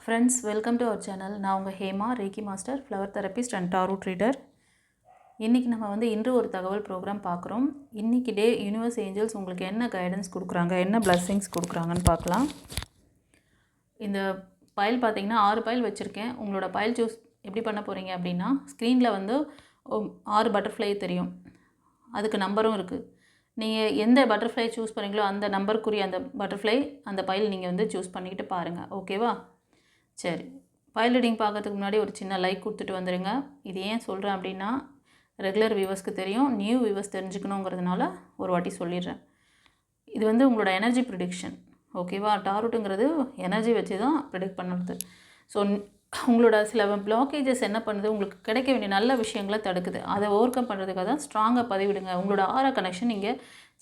Friends, welcome to our channel. நான் உங்கள் Hema, reiki master, flower therapist and tarot reader. இன்றைக்கி நம்ம இன்று ஒரு தகவல் ப்ரோக்ராம் பார்க்குறோம். இன்றைக்கி டே யூனிவர்ஸ் ஏஞ்சல்ஸ் உங்களுக்கு என்ன கைடன்ஸ் கொடுக்குறாங்க, என்ன பிளஸ்ஸிங்ஸ் கொடுக்குறாங்கன்னு பார்க்கலாம். இந்த பைல் பார்த்திங்கன்னா 6 பைல் வச்சுருக்கேன். உங்களோட பைல் சூஸ் எப்படி பண்ண போகிறீங்க அப்படின்னா, ஸ்க்ரீனில் 6 பட்டர்ஃப்ளை தெரியும், அதுக்கு நம்பரும் இருக்குது. நீங்கள் எந்த பட்டர்ஃப்ளை சூஸ் பண்ணுறீங்களோ அந்த நம்பருக்குரிய அந்த பட்டர்ஃப்ளை அந்த பைல் நீங்கள் சூஸ் பண்ணிக்கிட்டு பாருங்கள். ஓகேவா? சரி, பைல் ரீடிங் பார்க்கறதுக்கு முன்னாடி ஒரு சின்ன லைக் கொடுத்துட்டு வந்துடுங்க. இது ஏன் சொல்கிறேன் அப்படின்னா, ரெகுலர் வியூவர்ஸ்க்கு தெரியும், நியூ வியூவர்ஸ் தெரிஞ்சுக்கணுங்கிறதுனால ஒரு வாட்டி சொல்லிடுறேன். இது உங்களோட எனர்ஜி ப்ரிடிக்ஷன். ஓகேவா? டாரோட்டுங்கிறது எனர்ஜி வச்சு தான் ப்ரிடிக்ட் பண்ணுறது. ஸோ உங்களோட சில பிளாக்கேஜஸ் என்ன பண்ணுது, உங்களுக்கு கிடைக்க வேண்டிய நல்ல விஷயங்களை தடுக்குது. அதை ஓவர் கம் பண்ணுறதுக்காக தான் ஸ்ட்ராங்காக பதிவிடுங்க. உங்களோட ஆரா கனெக்ஷன் இங்கே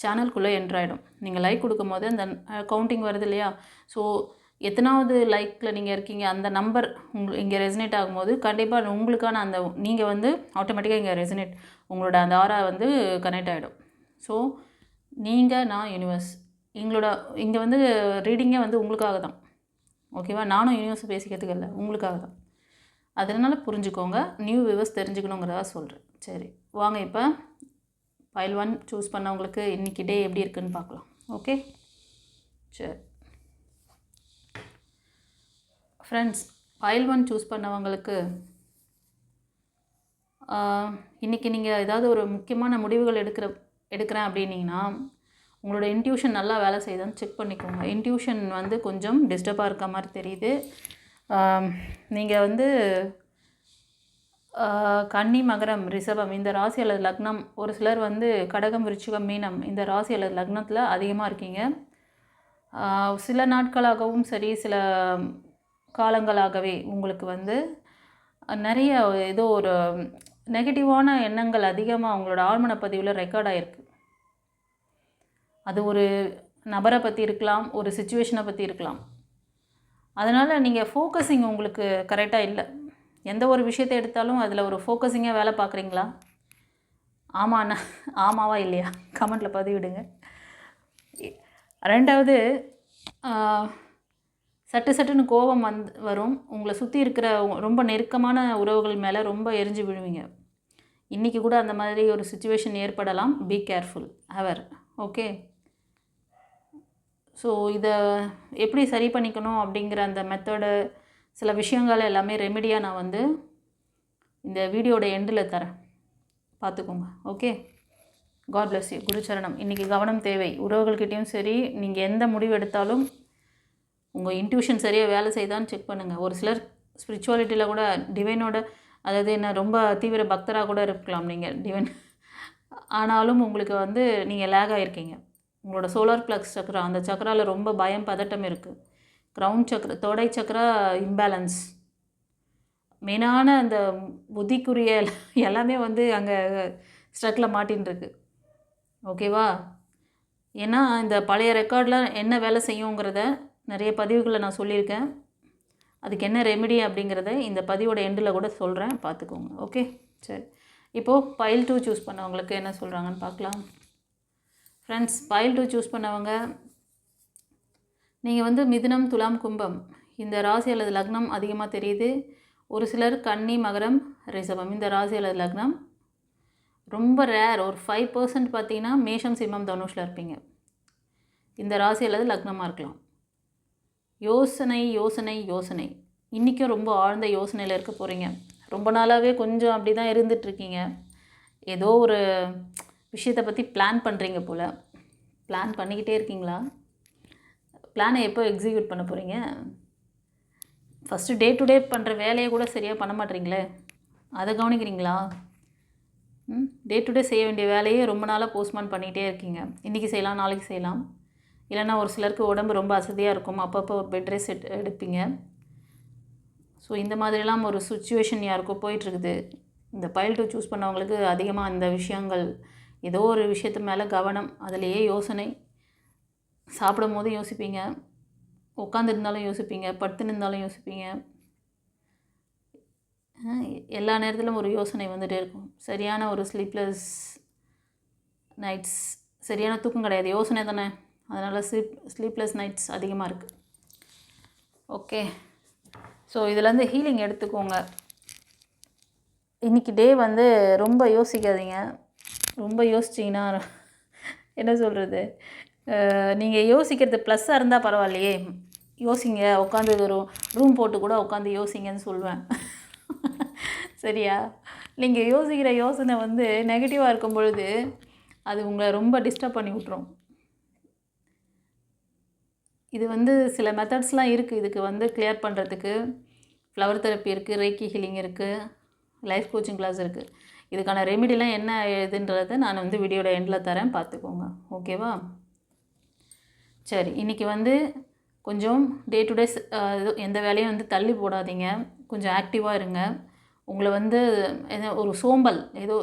சேனலுக்குள்ளே என்ட்ராயிடும். நீங்கள் லைக் கொடுக்கும் போது அந்த கவுண்டிங் வருது இல்லையா? ஸோ எத்தனாவது லைக்கில் நீங்கள் இருக்கீங்க, அந்த நம்பர் இங்கே ரெசனேட் ஆகும்போது கண்டிப்பாக உங்களுக்கான அந்த நீங்கள் ஆட்டோமேட்டிக்காக இங்கே ரெசனேட் உங்களோட அந்த ஆரா கனெக்ட் ஆகிடும். ஸோ நீங்கள், நான், யூனிவர்ஸ், எங்களோட இங்கே ரீடிங்கே உங்களுக்காக தான். ஓகேவா? நானும் யூனிவர்ஸ் பேசிக்கிறதுக்கு இல்லை, உங்களுக்காக தான். அதனால் புரிஞ்சுக்கோங்க, நியூ வியூவர்ஸ் தெரிஞ்சுக்கணுங்கிறதா சொல்கிறேன். சரி, வாங்க இப்போ பைல் 1 சூஸ் பண்ணவங்களுக்கு இன்றைக்கி டே எப்படி இருக்குதுன்னு பார்க்கலாம். ஓகே, சரி ஃப்ரெண்ட்ஸ், பைல் 1 சூஸ் பண்ணவங்களுக்கு இன்றைக்கி நீங்கள் ஏதாவது ஒரு முக்கியமான முடிவுகள் எடுக்கிறேன் அப்படின்னீங்கன்னா, உங்களோட இன்ட்யூஷன் நல்லா வேலை செய்யுதான்னு செக் பண்ணிக்கோங்க. இன்ட்யூஷன் கொஞ்சம் டிஸ்டர்பாக இருக்க மாதிரி தெரியுது. நீங்கள் கன்னி, மகரம், ரிஷபம் இந்த ராசி அல்லது லக்னம், ஒரு சிலர் கடகம், விருச்சிகம், மீனம் இந்த ராசி அல்லது லக்னத்தில் அதிகமாக இருக்கீங்க. சில நாட்களாகவும் சரி, சில காலங்களாகவே உங்களுக்கு நிறைய ஏதோ ஒரு நெகட்டிவான எண்ணங்கள் அதிகமாக உங்களோட ஆழ்மன பதிவில் ரெக்கார்ட் ஆகிருக்கு. அது ஒரு நபரை பற்றி இருக்கலாம், ஒரு சிச்சுவேஷனை பற்றி இருக்கலாம். அதனால் நீங்கள் ஃபோக்கஸிங் உங்களுக்கு கரெக்டாக இல்லை. எந்த ஒரு விஷயத்தை எடுத்தாலும் அதில் ஒரு ஃபோக்கஸிங்காக வேலை பார்க்குறீங்களா? ஆமாண்ணா, ஆமாவா இல்லையா கமெண்ட்டில் பதிவிடுங்க. ரெண்டாவது, சட்டுன்னு கோபம் வரும். உங்களை சுற்றி இருக்கிற ரொம்ப நெருக்கமான உறவுகள் மேலே ரொம்ப எரிஞ்சு விழுவீங்க. இன்றைக்கி கூட அந்த மாதிரி ஒரு சுச்சுவேஷன் ஏற்படலாம். பி கேர்ஃபுல், அவர். ஓகே, ஸோ இதை எப்படி சரி பண்ணிக்கணும் அப்படிங்கிற அந்த மெத்தடு, சில விஷயங்கள் எல்லாமே ரெமெடியாக நான் இந்த வீடியோட எண்டில் தரேன், பார்த்துக்கோங்க. Okay, God bless you. குருச்சரணம். இன்றைக்கி கவனம் தேவை. உறவுகள்கிட்டையும் சரி, நீங்கள் எந்த முடிவு எடுத்தாலும் உங்கள் இன்ட்யூஷன் சரியாக வேலை செய்தான்னு செக் பண்ணுங்கள். ஒரு சிலர் ஸ்பிரிச்சுவாலிட்டியில் கூட டிவைனோட, அதாவது என்ன, ரொம்ப தீவிர பக்தராக கூட இருக்கலாம் நீங்கள் டிவைன். ஆனாலும் உங்களுக்கு நீங்கள் லேக் ஆகிருக்கீங்க. உங்களோட சோலார் ப்ளக்ஸ் சக்ரா, அந்த சக்ராவில் ரொம்ப பயம், பதட்டம் இருக்குது. கிரவுண்ட் சக்ரா, தொடை சக்ரா இம்பேலன்ஸ், மெயினான அந்த புத்திக்குரிய எல்லாமே அங்கே ஸ்ட்ரக்கில் மாட்டின்னு இருக்கு. ஓகேவா? ஏன்னா இந்த பழைய ரெக்கார்டில் என்ன வேலை செய்யுங்கிறத நிறைய பதிவுகளை நான் சொல்லியிருக்கேன். அதுக்கு என்ன ரெமெடி அப்படிங்கிறத இந்த பதிவோட எண்டில் கூட சொல்கிறேன், பார்த்துக்கோங்க. ஓகே, சரி. இப்போது பைல் 2 சூஸ் பண்ணவங்களுக்கு என்ன சொல்கிறாங்கன்னு பார்க்கலாம். ஃப்ரெண்ட்ஸ், பைல் 2 சூஸ் பண்ணவங்க, நீங்கள் மிதுனம், துலாம், கும்பம் இந்த ராசி அல்லது லக்னம் அதிகமாக தெரியுது. ஒரு சிலர் கன்னி, மகரம், ரிஷபம் இந்த ராசி அல்லது லக்னம். ரொம்ப ரேர், ஒரு 5% பார்த்தீங்கன்னா மேஷம், சிம்மம், தனுஷில் இருப்பீங்க. இந்த ராசி அல்லது லக்னமாக இருக்கலாம். யோசனை யோசனை யோசனை, இன்றைக்கும் ரொம்ப ஆழ்ந்த யோசனையில் இருக்க போகிறீங்க. ரொம்ப நாளாகவே கொஞ்சம் அப்படி தான் இருந்துகிட்ருக்கீங்க. ஏதோ ஒரு விஷயத்தை பற்றி பிளான் பண்ணுறீங்க போல். பிளான் பண்ணிக்கிட்டே இருக்கீங்களா? பிளானை எப்போ எக்ஸிக்யூட் பண்ண போகிறீங்க? ஃபஸ்ட்டு டே டு டே பண்ணுற வேலையை கூட சரியாக பண்ண மாட்டீங்களே, அதை கவனிக்கிறீங்களா? டே டு டே செய்ய வேண்டிய வேலையே ரொம்ப நாளாக போஸ்ட்மான் பண்ணிகிட்டே இருக்கீங்க. இன்றைக்கி செய்யலாம், நாளைக்கு செய்யலாம். இல்லைன்னா ஒரு சிலருக்கு உடம்பு ரொம்ப அசதியாக இருக்கும், அப்பப்போ பெட் ரெஸ்ட் எடுப்பீங்க. ஸோ இந்த மாதிரிலாம் ஒரு சுச்சுவேஷன் யாருக்கோ போயிட்டுருக்குது. இந்த பைல் 2 சூஸ் பண்ணவங்களுக்கு அதிகமாக இந்த விஷயங்கள், ஏதோ ஒரு விஷயத்து மேலே கவனம், அதிலேயே யோசனை. சாப்பிடும் போதும் யோசிப்பீங்க, உட்காந்துருந்தாலும் யோசிப்பீங்க, படுத்துன்னு யோசிப்பீங்க. எல்லா நேரத்திலும் ஒரு யோசனை வந்துகிட்டே இருக்கும். சரியான ஒரு ஸ்லீப்லெஸ் நைட்ஸ், சரியான தூக்கம் கிடையாது, யோசனை தானே. அதனால் ஸ்லீப்லெஸ் நைட்ஸ் அதிகமாக இருக்குது. ஓகே, ஸோ இதுலேருந்து ஹீலிங் எடுத்துக்கோங்க. இன்றைக்கி டே வந்து ரொம்ப யோசிக்காதீங்க. ரொம்ப யோசிச்சிங்கன்னா என்ன சொல்கிறது, நீங்கள் யோசிக்கிறது ப்ளஸ்ஸாக இருந்தால் பரவாயில்லையே, யோசிங்க. உட்காந்து ஒரு ரூம் போட்டு கூட உட்காந்து யோசிங்கன்னு சொல்வேன். சரியா? நீங்கள் யோசிக்கிற யோசனை வந்து நெகட்டிவாக இருக்கும் பொழுது அது உங்களை ரொம்ப டிஸ்டர்ப் பண்ணி விட்ரும். இது வந்து சில மெத்தட்ஸ்லாம் இருக்குது இதுக்கு வந்து கிளியர் பண்ணுறதுக்கு. ஃப்ளவர் தெரப்பி இருக்குது, ரேக்கி ஹீலிங் இருக்குது, லைஃப் கோச்சிங் கிளாஸ் இருக்குது. இதுக்கான ரெமிடிலாம் என்ன இதுன்றதை நான் வந்து வீடியோட எண்டில் தரேன், பார்த்துக்கோங்க. ஓகேவா? சரி, இன்றைக்கி வந்து கொஞ்சம் டே டு டே எந்த வேலையும் வந்து தள்ளி போடாதீங்க. கொஞ்சம் ஆக்டிவாக இருங்க. உங்களை வந்து ஒரு சோம்பல் ஏதோ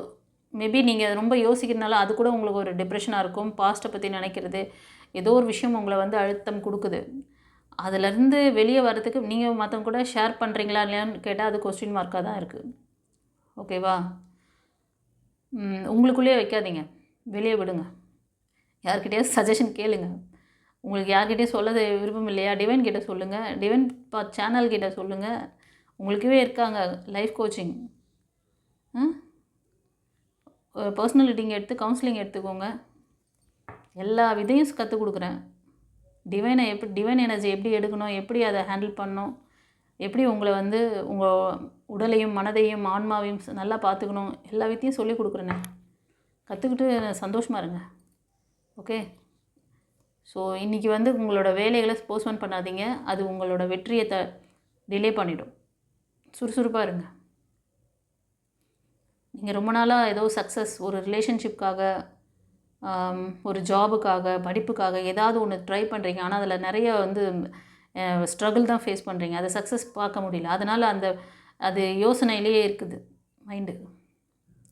மேபி நீங்கள் ரொம்ப யோசிக்கிறதுனால அது கூட உங்களுக்கு ஒரு டிப்ரெஷனாக இருக்கும். பாஸ்ட்டை பற்றி நினைக்கிறது, ஏதோ ஒரு விஷயம் உங்களை வந்து அழுத்தம் கொடுக்குது. அதிலேருந்து வெளியே வர்றதுக்கு நீங்கள் மற்றவங்க கூட ஷேர் பண்ணுறீங்களா இல்லையான்னு கேட்டால் அது கொஸ்டின் மார்க்காக தான் இருக்குது. ஓகேவா? உங்களுக்குள்ளேயே வைக்காதீங்க, வெளியே விடுங்க. யார்கிட்டயாவது சஜஷன் கேளுங்க. உங்களுக்கு யார்கிட்டையும் சொல்ல விருப்பம் இல்லையா, டிவைன் கிட்ட சொல்லுங்கள். டிவைன் சேனல் கிட்ட சொல்லுங்கள். உங்களுக்கே இருக்காங்க லைஃப் கோச்சிங். பர்சனல் ரீடிங் எடுத்து கவுன்சிலிங் எடுத்துக்கோங்க. எல்லா விதையும் கற்றுக் கொடுக்குறேன். டிவைன் எனர்ஜி எப்படி எடுக்கணும், எப்படி அதை ஹேண்டில் பண்ணணும், எப்படி உங்களை வந்து உங்கள் உடலையும் மனதையும் ஆன்மாவையும் நல்லா பார்த்துக்கணும், எல்லா வித்தையும் சொல்லிக் கொடுக்குறேண்ணே. கற்றுக்கிட்டு சந்தோஷமாக இருங்க. ஓகே? ஸோ இன்றைக்கி வந்து உங்களோட வேலைகளை போஸ்ட்போன் பண்ணாதீங்க. அது உங்களோட வெற்றியை டிலே பண்ணிடும். சுறுசுறுப்பாக இருங்க. நீங்கள் ரொம்ப நாளாக ஏதோ சக்ஸஸ், ஒரு ரிலேஷன்ஷிப்காக, ஒரு ஜாபுக்காக, படிப்புக்காக ஏதாவது ஒன்று ட்ரை பண்ணுறீங்க. ஆனால் அதில் நிறைய வந்து ஸ்ட்ரகிள் தான் ஃபேஸ் பண்ணுறீங்க. அதை சக்ஸஸ் பார்க்க முடியல. அதனால் அது யோசனையிலேயே இருக்குது மைண்டு.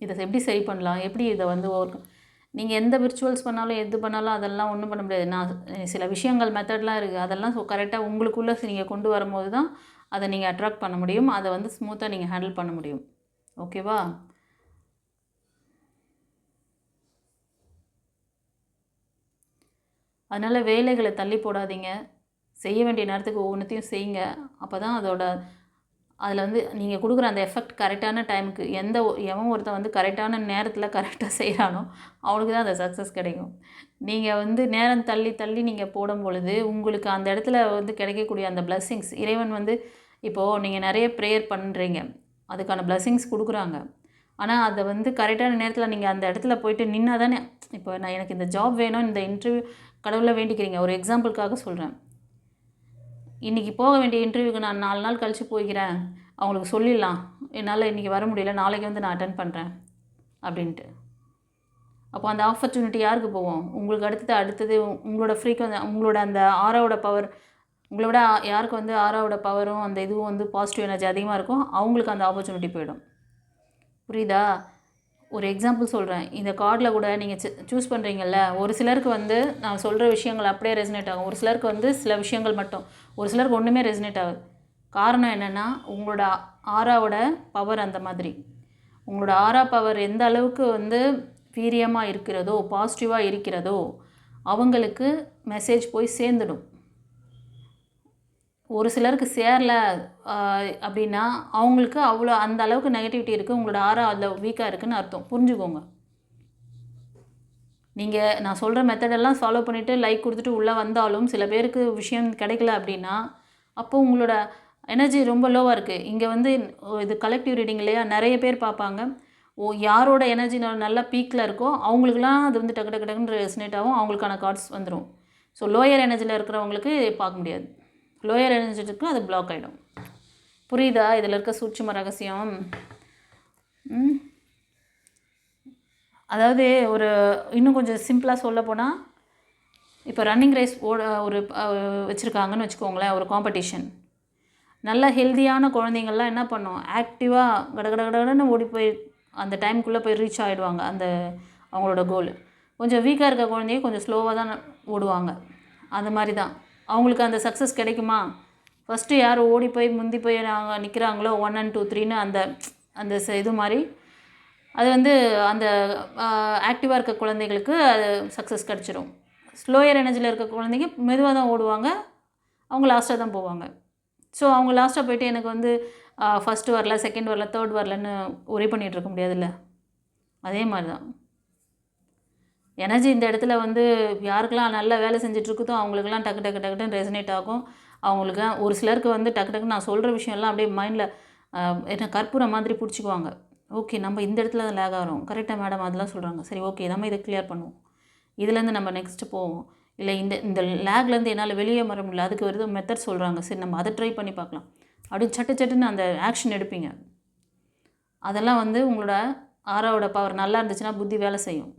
இதை எப்படி சரி பண்ணலாம், எப்படி இதை வந்து நீங்கள் எந்த விர்ச்சுவல்ஸ் பண்ணாலும் எது பண்ணாலும் அதெல்லாம் ஒன்றும் பண்ண முடியாது. நான் சில விஷயங்கள் மெத்தட்லாம் இருக்குது, அதெல்லாம் கரெக்டாக உங்களுக்குள்ளே நீங்கள் கொண்டு வரும்போது தான் அதை நீங்கள் அட்ராக்ட் பண்ண முடியும். அதை வந்து ஸ்மூத்தாக நீங்கள் ஹேண்டில் பண்ண முடியும். ஓகேவா? அதனால் வேலைகளை தள்ளி போடாதீங்க. செய்ய வேண்டிய நேரத்துக்கு ஒவ்வொன்றுத்தையும் செய்யுங்க. அப்போ தான் அதில் வந்து நீங்கள் கொடுக்குற அந்த எஃபெக்ட் கரெக்டான டைமுக்கு எவன் ஒருத்தன் வந்து கரெக்டான நேரத்தில் கரெக்டாக செய்கிறானோ அவனுக்கு தான் அந்த சக்ஸஸ் கிடைக்கும். நீங்கள் வந்து நேரம் தள்ளி தள்ளி நீங்கள் போடும் பொழுது உங்களுக்கு அந்த இடத்துல வந்து கிடைக்கக்கூடிய அந்த பிளஸ்ஸிங்ஸ், இறைவன் வந்து இப்போது நீங்கள் நிறைய ப்ரேயர் பண்ணுறீங்க, அதுக்கான பிளஸ்ஸிங்ஸ் கொடுக்குறாங்க. ஆனால் அதை வந்து கரெக்டான நேரத்தில் நீங்கள் அந்த இடத்துல போயிட்டு நின்னா தானே, இப்போ எனக்கு இந்த ஜாப் வேணும், இந்த இன்டர்வியூ கடவுளை வேண்டிக்கிறீங்க. ஒரு எக்ஸாம்பிளுக்காக சொல்கிறேன். இன்றைக்கி போக வேண்டிய இன்டர்வியூக்கு நான் 4 நாள் கழித்து போய்க்கிறேன், அவங்களுக்கு சொல்லிடலாம் என்னால் இன்றைக்கி வர முடியல, நாளைக்கு வந்து நான் அட்டன் பண்ணுறேன் அப்படின்ட்டு. அப்போ அந்த ஆப்பர்ச்சுனிட்டி யாருக்கு போவோம்? உங்களுக்கு அடுத்தது உங்களோட உங்களோட அந்த ஆறாவோட பவர், உங்களை விட யாருக்கு வந்து ஆறாவோட பவரும் அந்த இதுவும் வந்து பாசிட்டிவ் எனர்ஜி அதிகமாக இருக்கும், அவங்களுக்கு அந்த ஆப்பர்ச்சுனிட்டி போயிடும். புரியுதா? ஒரு எக்ஸாம்பிள் சொல்கிறேன். இந்த கார்டில் கூட நீங்கள் சூஸ் பண்ணுறீங்கல்ல, ஒரு சிலருக்கு வந்து நான் சொல்கிற விஷயங்கள் அப்படியே ரெசனேட் ஆகும், ஒரு சிலருக்கு வந்து சில விஷயங்கள் மட்டும், ஒரு சிலருக்கு ஒன்றுமே ரெசனேட் ஆகுது. காரணம் என்னென்னா உங்களோட ஆறாவோட பவர் அந்த மாதிரி. உங்களோட ஆறா பவர் எந்த அளவுக்கு வந்து வீரியமாக இருக்கிறதோ, பாசிட்டிவாக இருக்கிறதோ அவங்களுக்கு மெசேஜ் போய் சேர்ந்துடும். ஒரு சிலருக்கு சேரல அப்படின்னா அவங்களுக்கு அவ்வளோ அந்த அளவுக்கு நெகட்டிவிட்டி இருக்குது, உங்களோட ஆறா அதில் வீக்காக இருக்குதுன்னு அர்த்தம். புரிஞ்சுக்கோங்க. நீங்கள் நான் சொல்கிற மெத்தடெல்லாம் ஃபாலோ பண்ணிவிட்டு லைக் கொடுத்துட்டு உள்ளே வந்தாலும் சில பேருக்கு விஷயம் கிடைக்கல அப்படின்னா அப்போ உங்களோட எனர்ஜி ரொம்ப லோவாக இருக்குது. இங்கே வந்து இது கலெக்டிவ் ரீடிங் இல்லையா, நிறைய பேர் பார்ப்பாங்க. யாரோட எனர்ஜி நல்லா பீக்கில் இருக்கோ அவங்களுக்குலாம் அது வந்து டக்கு டக்கு டக்குன்னு ரெசனேட் ஆகும், அவங்களுக்கான கார்ட்ஸ் வந்துடும். ஸோ லோயர் எனர்ஜியில் இருக்கிறவங்களுக்கு பார்க்க முடியாது, லோயர் எனர்ஜிக்கு அது பிளாக் ஆகிடும். புரியுதா இதில் இருக்க சூட்சும ரகசியம்? அதாவது இன்னும் கொஞ்சம் சிம்பிளாக சொல்ல போனால், இப்போ ரன்னிங் ரேஸ் ஒரு வச்சுருக்காங்கன்னு வச்சுக்கோங்களேன், ஒரு காம்படிஷன். நல்ல ஹெல்த்தியான குழந்தைங்கள்லாம் என்ன பண்ணும், ஆக்டிவாக கடகடன்னு ஓடி போய் அந்த டைமுக்குள்ளே போய் ரீச் ஆகிடுவாங்க அந்த அவங்களோட கோல். கொஞ்சம் வீக்காக இருக்க குழந்தைங்க கொஞ்சம் ஸ்லோவாக தான் ஓடுவாங்க. அந்த மாதிரி தான் அவங்களுக்கு அந்த சக்ஸஸ் கிடைக்குமா? ஃபஸ்ட்டு யார் ஓடி போய் முந்தி போய் நாங்கள் நிற்கிறாங்களோ 1 and 2 3ன்னு அந்த இது மாதிரி அது வந்து அந்த ஆக்டிவாக இருக்க குழந்தைகளுக்கு அது சக்ஸஸ் கிடச்சிரும். ஸ்லோயர் எனர்ஜியில் இருக்க குழந்தைங்க மெதுவாக தான் ஓடுவாங்க, அவங்க லாஸ்ட்டாக தான் போவாங்க. ஸோ அவங்க லாஸ்ட்டாக போய்ட்டு எனக்கு வந்து ஃபஸ்ட்டு வரல, செகண்ட் வரல, தேர்ட் வரலன்னு ஒரே பண்ணிகிட்டு இருக்க முடியாதுல்ல. அதே மாதிரி தான் எனர்ஜி இந்த இடத்துல வந்து யாருக்கெல்லாம் நல்ல வேலை செஞ்சிட்ருக்குதோ அவங்களுக்கெல்லாம் டக்கு டக்கு டக்குன்னு ரெசனேட் ஆகும். அவங்களுக்கு ஒரு சிலருக்கு வந்து டக்கு டக்குன்னு நான் சொல்கிற விஷயம்லாம் அப்படியே மைண்டில் என்ன கற்பூரம் மாதிரி பிடிச்சிக்குவாங்க. ஓகே, நம்ம இந்த இடத்துல தான் லேக் ஆகிறோம், கரெக்டாக மேடம் அதெல்லாம் சொல்கிறாங்க, சரி ஓகே நம்ம இதை கிளியர் பண்ணுவோம், இதுலேருந்து நம்ம நெக்ஸ்ட்டு போவோம். இல்லை இந்த இந்த லேக்லேருந்து என்னால் வெளியே வர முடியல, அதுக்கு ஒரு மெத்தட் சொல்கிறாங்க, சரி நம்ம அதை ட்ரை பண்ணி பார்க்கலாம் அப்படின்னு சட்டு சட்டுன்னு அந்த ஆக்ஷன் எடுப்பீங்க. அதெல்லாம் வந்து உங்களோட ஆறாவோட பவர் நல்லா இருந்துச்சுன்னா புத்தி வேலை செய்யும்.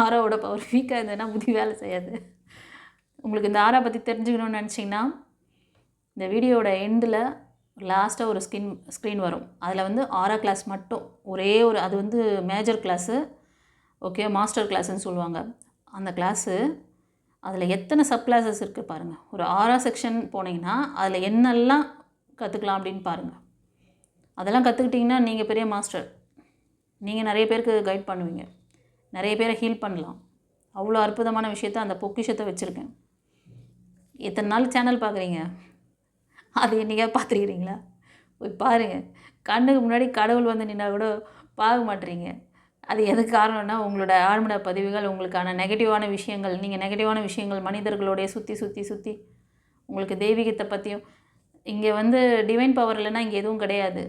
ஆறாவோட பவர் வீக்காக இருந்ததுன்னா புத்தி வேலை செய்யாது. உங்களுக்கு இந்த ஆறா பற்றி தெரிஞ்சுக்கணும்னு நினச்சிங்கன்னா இந்த வீடியோட எண்டில் லாஸ்ட்டாக ஒரு ஸ்க்ரீன் வரும். அதில் வந்து ஆறா கிளாஸ் மட்டும் ஒரே ஒரு, அது வந்து மேஜர் கிளாஸு, ஓகே, மாஸ்டர் கிளாஸுன்னு சொல்லுவாங்க. அந்த கிளாஸு அதில் எத்தனை சப் கிளாஸஸ் இருக்குது பாருங்கள். ஒரு ஆறா செக்ஷன் போனீங்கன்னா அதில் என்னெல்லாம் கற்றுக்கலாம் அப்படின்னு பாருங்கள். அதெல்லாம் கற்றுக்கிட்டிங்கன்னா நீங்கள் பெரிய மாஸ்டர். நீங்கள் நிறைய பேருக்கு கைட் பண்ணுவீங்க, நிறைய பேரை ஹீல் பண்ணலாம். அவ்வளோ அற்புதமான விஷயத்த, அந்த பொக்கிஷத்தை வச்சுருக்கேன். எத்தனை நாள் சேனல் பார்க்குறீங்க, அது என்றைக்காவது பார்த்துருக்கிறீங்களா? போய் பாருங்கள். கண்ணுக்கு முன்னாடி கடவுள் வந்து நின்னா கூட பார்க்க மாட்டேறீங்க. அது எதுக்கு காரணம்னா உங்களோட ஆழ்மன பதிவுகள், உங்களுக்கான நெகட்டிவான விஷயங்கள், நீங்கள் நெகட்டிவான விஷயங்கள் மனிதர்களோடைய சுற்றி சுற்றி சுற்றி உங்களுக்கு தெய்வீகத்தை பற்றியும். இங்கே வந்து டிவைன் பவர் இல்லைன்னா இங்கே எதுவும் கிடையாது.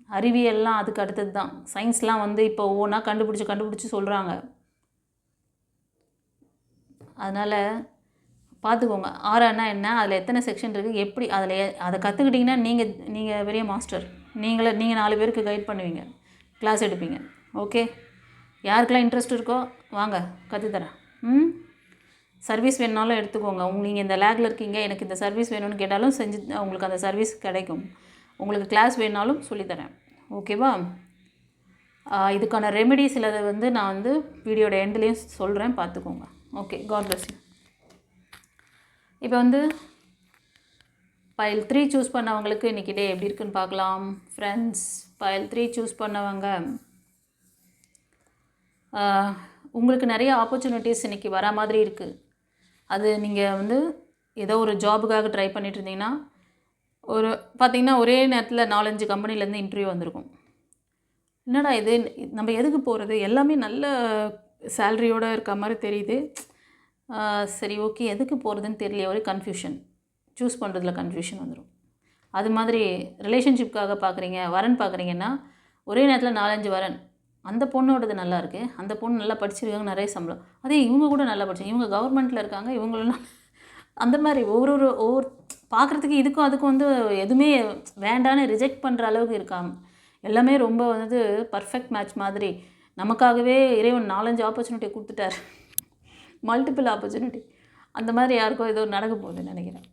அறிவியல்லாம் அதுக்கு அடுத்தது தான். சயின்ஸ்லாம் வந்து இப்போ ஒவ்வொன்றா கண்டுபிடிச்சி சொல்கிறாங்க. அதனால் பார்த்துக்கோங்க, ஆறானா என்ன, அதில் எத்தனை செக்ஷன் இருக்குது, எப்படி அதில் அதை கற்றுக்கிட்டிங்கன்னா நீங்கள் பெரிய மாஸ்டர். நீங்கள் 4 பேருக்கு கைட் பண்ணுவீங்க, கிளாஸ் எடுப்பீங்க. ஓகே, யாருக்கெல்லாம் இன்ட்ரெஸ்ட் இருக்கோ வாங்க கற்றுத்தரேன். சர்வீஸ் வேணுனாலும் எடுத்துக்கோங்க. நீங்கள் இந்த லேக்கில் இருக்கீங்க, எனக்கு இந்த சர்வீஸ் வேணும்னு கேட்டாலும் செஞ்சு உங்களுக்கு அந்த சர்வீஸ் கிடைக்கும். உங்களுக்கு கிளாஸ் வேணுனாலும் சொல்லித்தரேன். ஓகேவா? இதுக்கான ரெமெடி சிலதை வந்து நான் வந்து வீடியோட எண்ட்லேயும் சொல்கிறேன், பார்த்துக்கோங்க. Okay, God bless you. இப்போ வந்து பைல் 3 சூஸ் பண்ணவங்களுக்கு இன்றைக்கி டே எப்படி இருக்குன்னு பார்க்கலாம். ஃப்ரெண்ட்ஸ், பைல் 3 சூஸ் பண்ணவங்க உங்களுக்கு நிறைய ஆப்பர்ச்சுனிட்டிஸ் இன்றைக்கி வரா மாதிரி இருக்குது. அது நீங்கள் வந்து ஏதோ ஒரு ஜாபுக்காக ட்ரை பண்ணிட்டு இருந்தீங்கன்னா ஒரு பார்த்திங்கன்னா ஒரே நேரத்தில் 4-5 கம்பெனிலேருந்து இன்டர்வியூ வந்திருக்கும். என்னடா இது, நம்ம எதுக்கு போகிறது, எல்லாமே நல்ல சேலரியோடு இருக்க மாதிரி தெரியுது, சரி ஓகே எதுக்கு போகிறதுன்னு தெரியல, ஒரு கன்ஃபியூஷன், சூஸ் பண்ணுறதுல கன்ஃபியூஷன் வந்துடும். அது மாதிரி ரிலேஷன்ஷிப்காக பார்க்குறீங்க, வரன் பார்க்குறீங்கன்னா ஒரே நேரத்தில் 4-5 வரன். அந்த பொண்ணோடது நல்லா இருக்குது, அந்த பொண்ணு நல்லா படிச்சிருக்காங்க, நிறைய சம்பளம், அதே இவங்க கூட நல்லா படிச்சாங்க, இவங்க கவர்மெண்ட்டில் இருக்காங்க, இவங்களெல்லாம் அந்த மாதிரி ஒவ்வொரு பார்க்குறதுக்கு இதுக்கும் அதுக்கும் வந்து எதுவுமே வேண்டான்னு ரிஜெக்ட் பண்ணுற அளவுக்கு இருக்காம எல்லாமே ரொம்ப வந்து பர்ஃபெக்ட் மேட்ச் மாதிரி. நமக்காகவே இறைவன் 4-5 ஆப்பர்ச்சுனிட்டி கொடுத்துட்டார், மல்டிபிள் ஆப்பர்ச்சுனிட்டி. அந்த மாதிரி யாருக்கோ ஏதோ நடக்க போகுதுன்னு நினைக்கிறேன்.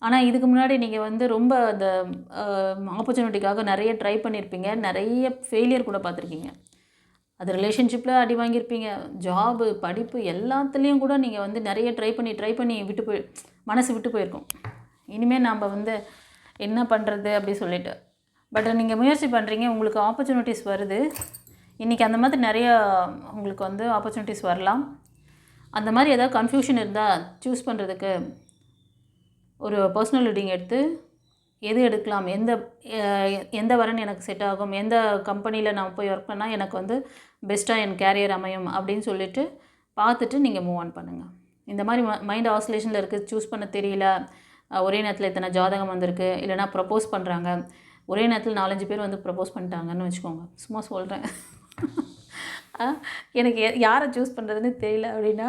ஆனால் இதுக்கு முன்னாடி நீங்கள் வந்து ரொம்ப அந்த ஆப்பர்ச்சுனிட்டிக்காக நிறைய ட்ரை பண்ணியிருப்பீங்க, நிறைய ஃபெயிலியர் கூட பார்த்துருக்கீங்க. அது ரிலேஷன்ஷிப்பில் அடி வாங்கியிருப்பீங்க, ஜாபு, படிப்பு எல்லாத்துலேயும் கூட நீங்கள் வந்து நிறைய ட்ரை பண்ணி மனசு விட்டு போயிருக்கோம். இனிமேல் நாம் வந்து என்ன பண்ணுறது அப்படி சொல்லிட்டு, பட் நீங்கள் முயற்சி பண்ணுறீங்க, உங்களுக்கு ஆப்பர்ச்சுனிட்டிஸ் வருது. இன்றைக்கி அந்த மாதிரி நிறையா உங்களுக்கு வந்து ஆப்பர்ச்சுனிட்டிஸ் வரலாம். அந்த மாதிரி ஏதாவது கன்ஃபியூஷன் இருந்தால் சூஸ் பண்ணுறதுக்கு ஒரு பர்சனல் ரீடிங் எடுத்து எது எடுக்கலாம், எந்த வரன் எனக்கு செட் ஆகும், எந்த கம்பெனியில் நான் போய் ஒர்க் பண்ணால் எனக்கு வந்து பெஸ்ட்டாக என் கேரியர் அமையும் அப்படின்னு சொல்லிவிட்டு பார்த்துட்டு நீங்கள் மூவ் ஆன் பண்ணுங்கள். இந்த மாதிரி மைண்ட் ஆசிலேஷனில் இருக்குது, சூஸ் பண்ண தெரியல, ஒரே நேரத்தில் இத்தனை ஜாதகம் வந்திருக்கு, இல்லைனா ப்ரப்போஸ் பண்ணுறாங்க, ஒரே நேரத்தில் 4-5 பேர் வந்து ப்ரப்போஸ் பண்ணிட்டாங்கன்னு வச்சுக்கோங்க, சும்மா சொல்கிறேன். எனக்கு யாரை சூஸ் பண்ணுறதுன்னு தெரியல அப்படின்னா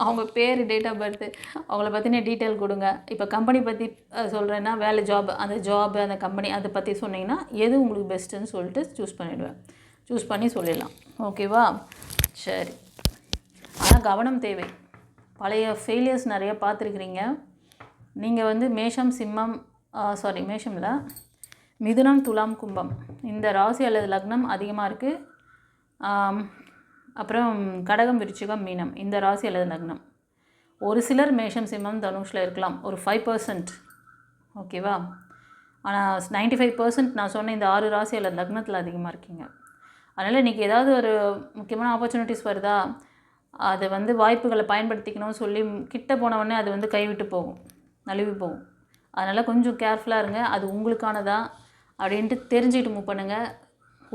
அவங்க பேர், டேட் ஆஃப் பர்த்து, அவங்கள பற்றின டீட்டெயில் கொடுங்க. இப்போ கம்பெனி பற்றி சொல்கிறேன்னா வேலை, ஜாப் அந்த கம்பெனி அதை பற்றி சொன்னிங்கன்னா எது உங்களுக்கு பெஸ்ட்டுன்னு சொல்லிட்டு சூஸ் பண்ணி சொல்லிடலாம். ஓகேவா? சரி, ஆனால் கவனம் தேவை. பழைய ஃபெயிலியர்ஸ் நிறைய பார்த்துருக்குறீங்க. நீங்கள் வந்து மேஷம், சிம்மம், மேஷமில் மிதுனம், துலாம், கும்பம் இந்த ராசி அல்லது லக்னம் அதிகமாக இருக்குது. அப்புறம் கடகம், விருச்சிகம், மீனம் இந்த ராசி அல்லது லக்னம். ஒரு சிலர் மேஷம், சிம்மம், தனுஷில் இருக்கலாம், ஒரு 5%. ஓகேவா? ஆனால் 95% நான் சொன்ன இந்த 6 ராசி அல்லது லக்னத்தில் அதிகமாக இருக்கீங்க. அதனால் இன்றைக்கி ஏதாவது ஒரு முக்கியமான ஆப்பர்ச்சுனிட்டிஸ் வருதா, அதை வந்து வாய்ப்புகளை பயன்படுத்திக்கணும்னு சொல்லி கிட்ட போனவொடனே அது வந்து கைவிட்டு போகும், நழுவி போகும். அதனால் கொஞ்சம் கேர்ஃபுல்லாக இருங்க. அது உங்களுக்கானதா அப்படின்ட்டு தெரிஞ்சுக்கிட்டு மூவ் பண்ணுங்கள்.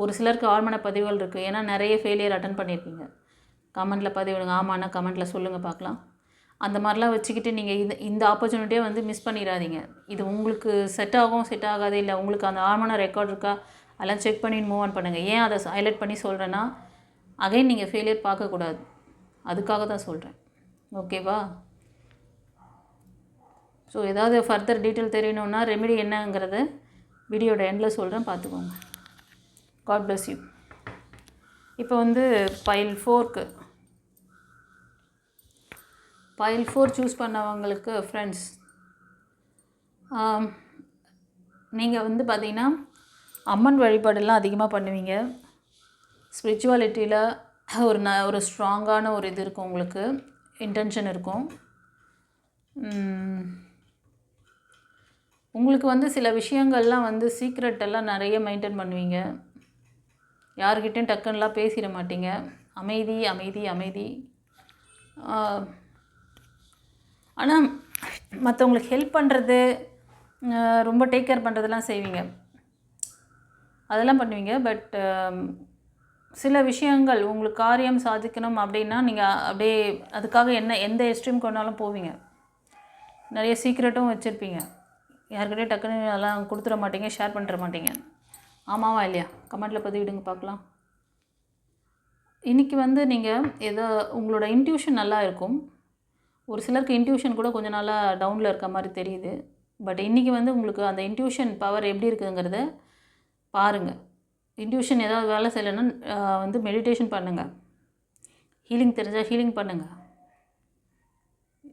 ஒரு சிலருக்கு ஆழ்மன பதிவுகள் இருக்குது. ஏன்னா நிறைய ஃபெயிலியர் அட்டன் பண்ணியிருப்பீங்க. கமெண்ட்டில் பதிவிடுங்க. ஆமாண்ணா கமெண்ட்டில் சொல்லுங்கள் பார்க்கலாம். அந்த மாதிரிலாம் வச்சுக்கிட்டு நீங்கள் இந்த ஆப்பர்ச்சுனிட்டியை வந்து மிஸ் பண்ணிடாதீங்க. இது உங்களுக்கு செட் ஆகும் செட் ஆகாது, இல்லை உங்களுக்கு அந்த ஆழ்மன ரெக்கார்ட் இருக்கா அதெல்லாம் செக் பண்ணி மூவ் ஆன் பண்ணுங்கள். ஏன் அதை ஹைலைட் பண்ணி சொல்கிறேன்னா, அகைன் நீங்கள் ஃபெயிலியர் பார்க்கக்கூடாது, அதுக்காக தான் சொல்கிறேன். ஓகேவா? ஸோ ஏதாவது ஃபர்தர் டீட்டெயில் தெரியணுன்னா ரெமெடி என்னங்கிறத வீடியோட எண்டில் சொல்கிறேன், பார்த்துக்கோங்க. God bless you. இப்போ வந்து பைல் 4க்கு பைல் 4 சூஸ் பண்ணவங்களுக்கு ஃப்ரெண்ட்ஸ், நீங்கள் வந்து பார்த்திங்கன்னா அம்மன் வழிபாடெல்லாம் அதிகமாக பண்ணுவீங்க. ஸ்பிரிச்சுவாலிட்டியில் ஒரு ஸ்ட்ராங்கான ஒரு இது இருக்கும், உங்களுக்கு இன்டென்ஷன் இருக்கும். உங்களுக்கு வந்து சில விஷயங்கள்லாம் வந்து சீக்ரெட்டெல்லாம் நிறைய மெயின்டைன் பண்ணுவீங்க. யார்கிட்டையும் டக்குன்னெலாம் பேசிட மாட்டீங்க. அமைதி அமைதி அமைதி. ஆனால் மற்றவங்களுக்கு ஹெல்ப் பண்ணுறது, ரொம்ப டேக் கேர் பண்ணுறதெல்லாம் செய்வீங்க, அதெல்லாம் பண்ணுவீங்க. பட் சில விஷயங்கள் உங்களுக்கு காரியம் சாதிக்கணும் அப்படின்னா நீங்கள் அப்படியே அதுக்காக எந்த எக்ஸ்ட்ரீம் கொண்டாலும் போவீங்க. நிறைய சீக்ரெட்டும் வச்சுருப்பீங்க. யார்கிட்டயும் டக்குன்னு அதெல்லாம் கொடுத்துட மாட்டீங்க, ஷேர் பண்ணிட மாட்டீங்க. ஆமாவா இல்லையா? கமெண்ட்டில் பதிவிடுங்க பார்க்கலாம். இன்றைக்கி வந்து நீங்கள் ஏதோ உங்களோட இன்ட்யூஷன் நல்லா இருக்கும். ஒரு சிலருக்கு இன்ட்யூஷன் கூட கொஞ்சம் நாளாக டவுனில் இருக்க மாதிரி தெரியுது. பட் இன்றைக்கி வந்து உங்களுக்கு அந்த இன்ட்யூஷன் பவர் எப்படி இருக்குதுங்கிறத பாருங்கள். இன்ட்யூஷன் ஏதாவது வேலை செய்யலைன்னா வந்து மெடிடேஷன் பண்ணுங்கள். ஹீலிங் தெரிஞ்சால் ஹீலிங் பண்ணுங்கள்.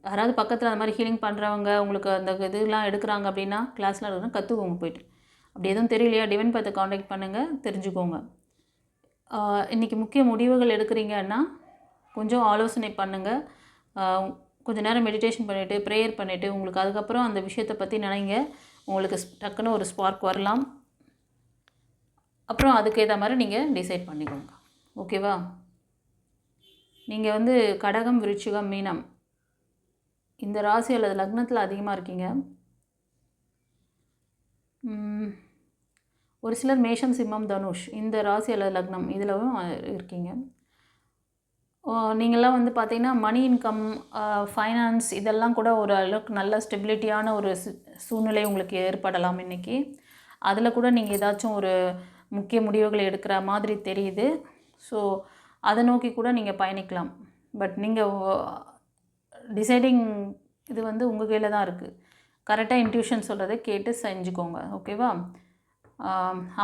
யாராவது பக்கத்தில் அந்த மாதிரி ஹீலிங் பண்ணுறவங்க உங்களுக்கு அந்த இதெல்லாம் எடுக்கிறாங்க அப்படின்னா, கிளாஸ்லாம் இருக்குன்னா கற்றுக்கோங்க போய்ட்டு. அப்படி எதுவும் தெரியலையா, டிவைன் பார்த்து காண்டாக்ட் பண்ணுங்கள், தெரிஞ்சுக்கோங்க. இன்றைக்கி முக்கிய முடிவுகள் எடுக்கிறீங்கன்னா கொஞ்சம் ஆலோசனை பண்ணுங்கள். கொஞ்சம் நேரம் மெடிடேஷன் பண்ணிவிட்டு ப்ரேயர் பண்ணிவிட்டு உங்களுக்கு அதுக்கப்புறம் அந்த விஷயத்தை பற்றி நினைங்க. உங்களுக்கு டக்குன்னு ஒரு ஸ்பார்க் வரலாம். அப்புறம் அதுக்கேற்ற மாதிரி நீங்கள் டிசைட் பண்ணிக்கோங்க. ஓகேவா? நீங்கள் வந்து கடகம், விருச்சிகம், மீனம் இந்த ராசி அல்லது லக்னத்தில் அதிகமாக இருக்கீங்க. ஒரு சிலர் மேஷம், சிம்மம், தனுஷ் இந்த ராசி அல்லது லக்னம் இதிலும் இருக்கீங்க. நீங்களாம் வந்து பார்த்திங்கன்னா மணி இன்கம், ஃபைனான்ஸ் இதெல்லாம் கூட ஒரு அளவுக்கு நல்ல ஸ்டெபிலிட்டியான ஒரு சூழ்நிலை உங்களுக்கு ஏற்படலாம் இன்றைக்கி. அதில் கூட நீங்கள் ஏதாச்சும் ஒரு முக்கிய முடிவுகளை எடுக்கிற மாதிரி தெரியுது. ஸோ அதை நோக்கி கூட நீங்கள் பயணிக்கலாம். பட் நீங்கள் டிசைடிங் இது வந்து உங்கள் கையில் தான் இருக்குது. கரெக்டாக இன்ட்யூஷன் சொல்கிறத கேட்டு செஞ்சுக்கோங்க. ஓகேவா?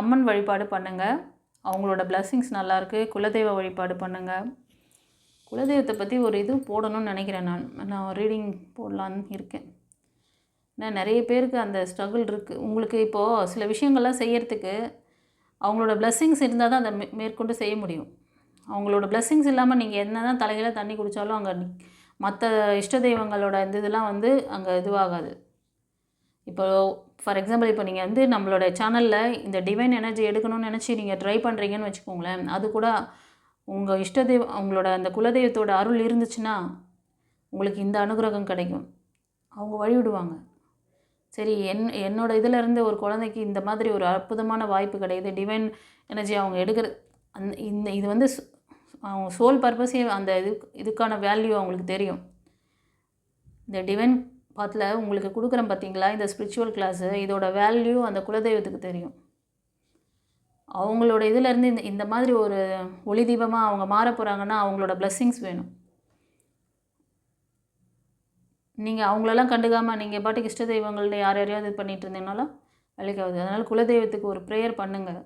அம்மன் வழிபாடு பண்ணுங்கள், அவங்களோட பிளஸ்ஸிங்ஸ் நல்லாயிருக்கு. குலதெய்வ வழிபாடு பண்ணுங்கள். குலதெய்வத்தை பற்றி ஒரு இது போடணும்னு நினைக்கிறேன். நான் ரீடிங் போடலான்னு இருக்கேன். ஏன்னா நிறைய பேருக்கு அந்த ஸ்ட்ரகிள் இருக்குது. உங்களுக்கு இப்போது சில விஷயங்கள்லாம் செய்கிறதுக்கு அவங்களோட பிளஸ்ஸிங்ஸ் இருந்தால் தான் அதை மேற்கொண்டு செய்ய முடியும். அவங்களோட பிளஸ்ஸிங்ஸ் இல்லாமல் நீங்கள் என்ன தான் தலைகளை தண்ணி குடித்தாலும் அங்கே மற்ற இஷ்ட தெய்வங்களோட இதெல்லாம் வந்து அங்கே இதுவாகாது. இப்போ ஃபார் எக்ஸாம்பிள் இப்போ நீங்கள் வந்து நம்மளோட சேனலில் இந்த டிவைன் எனர்ஜி எடுக்கணும்னு நினச்சி நீங்கள் ட்ரை பண்ணுறீங்கன்னு வச்சுக்கோங்களேன். அது கூட உங்கள் இஷ்ட தெய்வம் அவங்களோட அந்த குலதெய்வத்தோட அருள் இருந்துச்சுன்னா உங்களுக்கு இந்த அனுகிரகம் கிடைக்கும். அவங்க வழிவிடுவாங்க. சரி, என்னோட இதிலேருந்து ஒரு குழந்தைக்கு இந்த மாதிரி ஒரு அற்புதமான வாய்ப்பு கிடைக்குது, டிவைன் எனர்ஜி அவங்க எடுக்கிற இது வந்து அவங்க சோல் பர்பஸே அந்த இதுக்கான வேல்யூ அவங்களுக்கு தெரியும். இந்த டிவைன் பாத்தில் உங்களுக்கு கொடுக்குறேன் பார்த்தீங்களா, இந்த ஸ்பிரிச்சுவல் கிளாஸு, இதோட வேல்யூ அந்த குலதெய்வத்துக்கு தெரியும். அவங்களோட இதிலேருந்து இந்த மாதிரி ஒரு ஒளி தீபமாக அவங்க மாற போகிறாங்கன்னா அவங்களோட பிளஸ்ஸிங்ஸ் வேணும். நீங்கள் அவங்களெல்லாம் கண்டுக்காமல் நீங்கள் பாட்டுக்கு இஷ்ட தெய்வங்கள்ட்ட யாரையாவது இது பண்ணிகிட்டு இருந்தீங்கனாலும் வேலைக்காகுது. அதனால் குலதெய்வத்துக்கு ஒரு ப்ரேயர் பண்ணுங்கள்.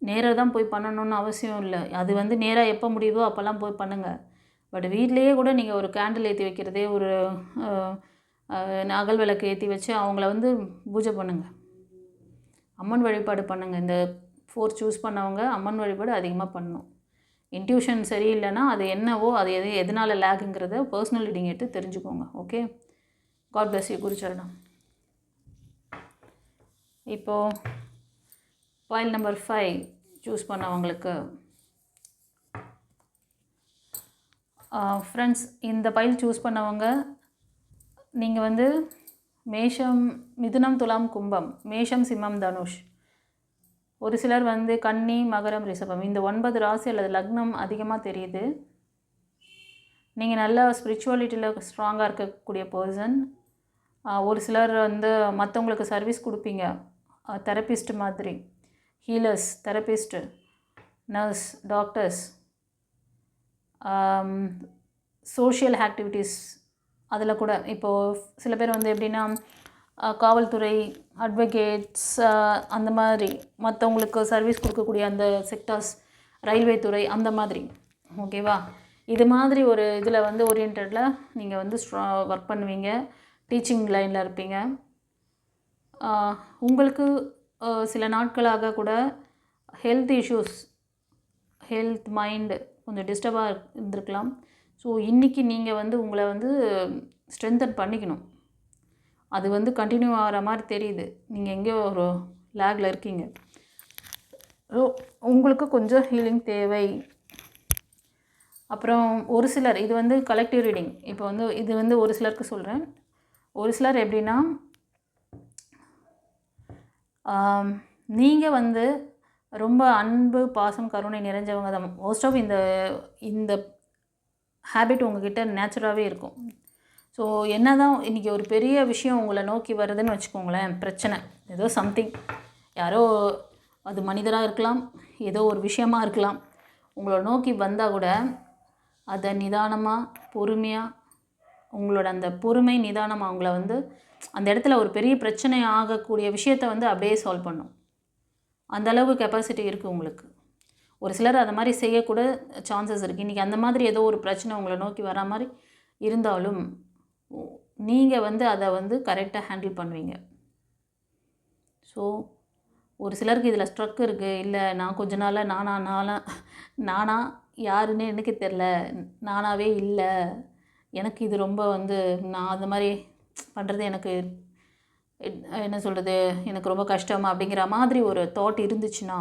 நேராக தான் போய் பண்ணணுன்னு அவசியம் இல்லை. அது வந்து நேராக எப்போ முடியுதோ அப்போல்லாம் போய் பண்ணுங்கள். பட் வீட்லேயே கூட நீங்கள் ஒரு கேண்டில் ஏற்றி வைக்கிறதே, ஒரு அகல் விளக்கு ஏற்றி வச்சு அவங்கள வந்து பூஜை பண்ணுங்கள். அம்மன் வழிபாடு பண்ணுங்கள். இந்த 4 சூஸ் பண்ணவங்க அம்மன் வழிபாடு அதிகமாக பண்ணணும். இன்ட்யூஷன் சரியில்லைன்னா அது என்னவோ அது எதனால் லேக்குங்கிறத பர்சனல் ரீடிங் எடுத்து தெரிஞ்சுக்கோங்க. Okay, God bless you. குருச்சரணம். இப்போது ஃபைல் நம்பர் 5 சூஸ் பண்ணவங்களுக்கு ஃப்ரெண்ட்ஸ், இந்த ஃபைல் சூஸ் பண்ணவங்க நீங்கள் வந்து மேஷம், மிதுனம், துலாம், கும்பம், மேஷம், சிம்மம், தனுஷ். ஒரு சிலர் வந்து கன்னி, மகரம், ரிஷபம். இந்த 9 ராசி அல்லது லக்னம் அதிகமாக தெரியுது. நீங்கள் நல்லா ஸ்பிரிச்சுவாலிட்டியில் ஸ்ட்ராங்காக இருக்கக்கூடிய பர்சன். ஒரு சிலர் வந்து மற்றவங்களுக்கு சர்வீஸ் கொடுப்பீங்க, தெரபிஸ்ட் மாதிரி, healers, therapist, nurse, doctors, social activities. அதில் கூட இப்போது சில பேர் வந்து எப்படின்னா காவல்துறை, அட்வொகேட்ஸ், அந்த மாதிரி மற்றவங்களுக்கு சர்வீஸ் கொடுக்கக்கூடிய அந்த செக்டார்ஸ், ரயில்வே துறை, அந்த மாதிரி. ஓகேவா? இது மாதிரி ஒரு இதில் வந்து ஓரியன்டில் நீங்கள் வந்து ஒர்க் பண்ணுவீங்க. டீச்சிங் லைனில் இருப்பீங்க. உங்களுக்கு சில நாட்களாக கூட ஹெல்த் இஷ்யூஸ், ஹெல்த், மைண்டு கொஞ்சம் டிஸ்டர்பாக இருந்திருக்கலாம். ஸோ இன்றைக்கி நீங்கள் வந்து உங்களை வந்து ஸ்ட்ரென்தன் பண்ணிக்கணும். அது வந்து கண்டினியூ ஆகிற மாதிரி தெரியுது. நீங்கள் எங்கேயோ ஒரு லேகில் இருக்கீங்க. உங்களுக்கு கொஞ்சம் ஹீலிங் தேவை. அப்புறம் ஒரு சிலர், இது வந்து கலெக்டிவ் ரீடிங். இப்போ வந்து இது வந்து ஒரு சிலருக்கு சொல்கிறேன். ஒரு சிலர் எப்படின்னா நீங்கள் வந்து ரொம்ப அன்பு, பாசம், கருணை நிறைஞ்சவங்க தான். மோஸ்ட் ஆஃப் இந்த ஹேபிட் உங்ககிட்ட நேச்சுராகவே இருக்கும். ஸோ என்ன தான் இன்றைக்கி ஒரு பெரிய விஷயம் உங்களை நோக்கி வருதுன்னு வச்சுக்கோங்களேன், பிரச்சனை ஏதோ சம்திங், யாரோ, அது மனிதராக இருக்கலாம், ஏதோ ஒரு விஷயமாக இருக்கலாம், உங்களை நோக்கி வந்தால் கூட அதை நிதானமாக, பொறுமையாக, உங்களோட அந்த பொறுமை, நிதானமாக அவங்கள வந்து அந்த இடத்துல ஒரு பெரிய பிரச்சனை ஆகக்கூடிய விஷயத்தை வந்து அப்படியே சால்வ் பண்ணும். அந்தளவு கெப்பாசிட்டி இருக்குது உங்களுக்கு. ஒரு சிலர் அதை மாதிரி செய்யக்கூட சான்சஸ் இருக்குது. இன்றைக்கி அந்த மாதிரி ஏதோ ஒரு பிரச்சனை உங்களை நோக்கி வரா மாதிரி இருந்தாலும் நீங்கள் வந்து அதை வந்து கரெக்டாக ஹேண்டில் பண்ணுவீங்க. ஸோ ஒரு சிலருக்கு இதில் ஸ்ட்ரக் இருக்குது. இல்லை நான் கொஞ்ச நாளாக நானா யாருன்னு எனக்கு தெரில, நானாகவே இல்லை, எனக்கு இது ரொம்ப வந்து நான் அந்த மாதிரி பண்ணுறது எனக்கு என்ன சொல்கிறது, எனக்கு ரொம்ப கஷ்டமா அப்படிங்கிற மாதிரி ஒரு தாட் இருந்துச்சுன்னா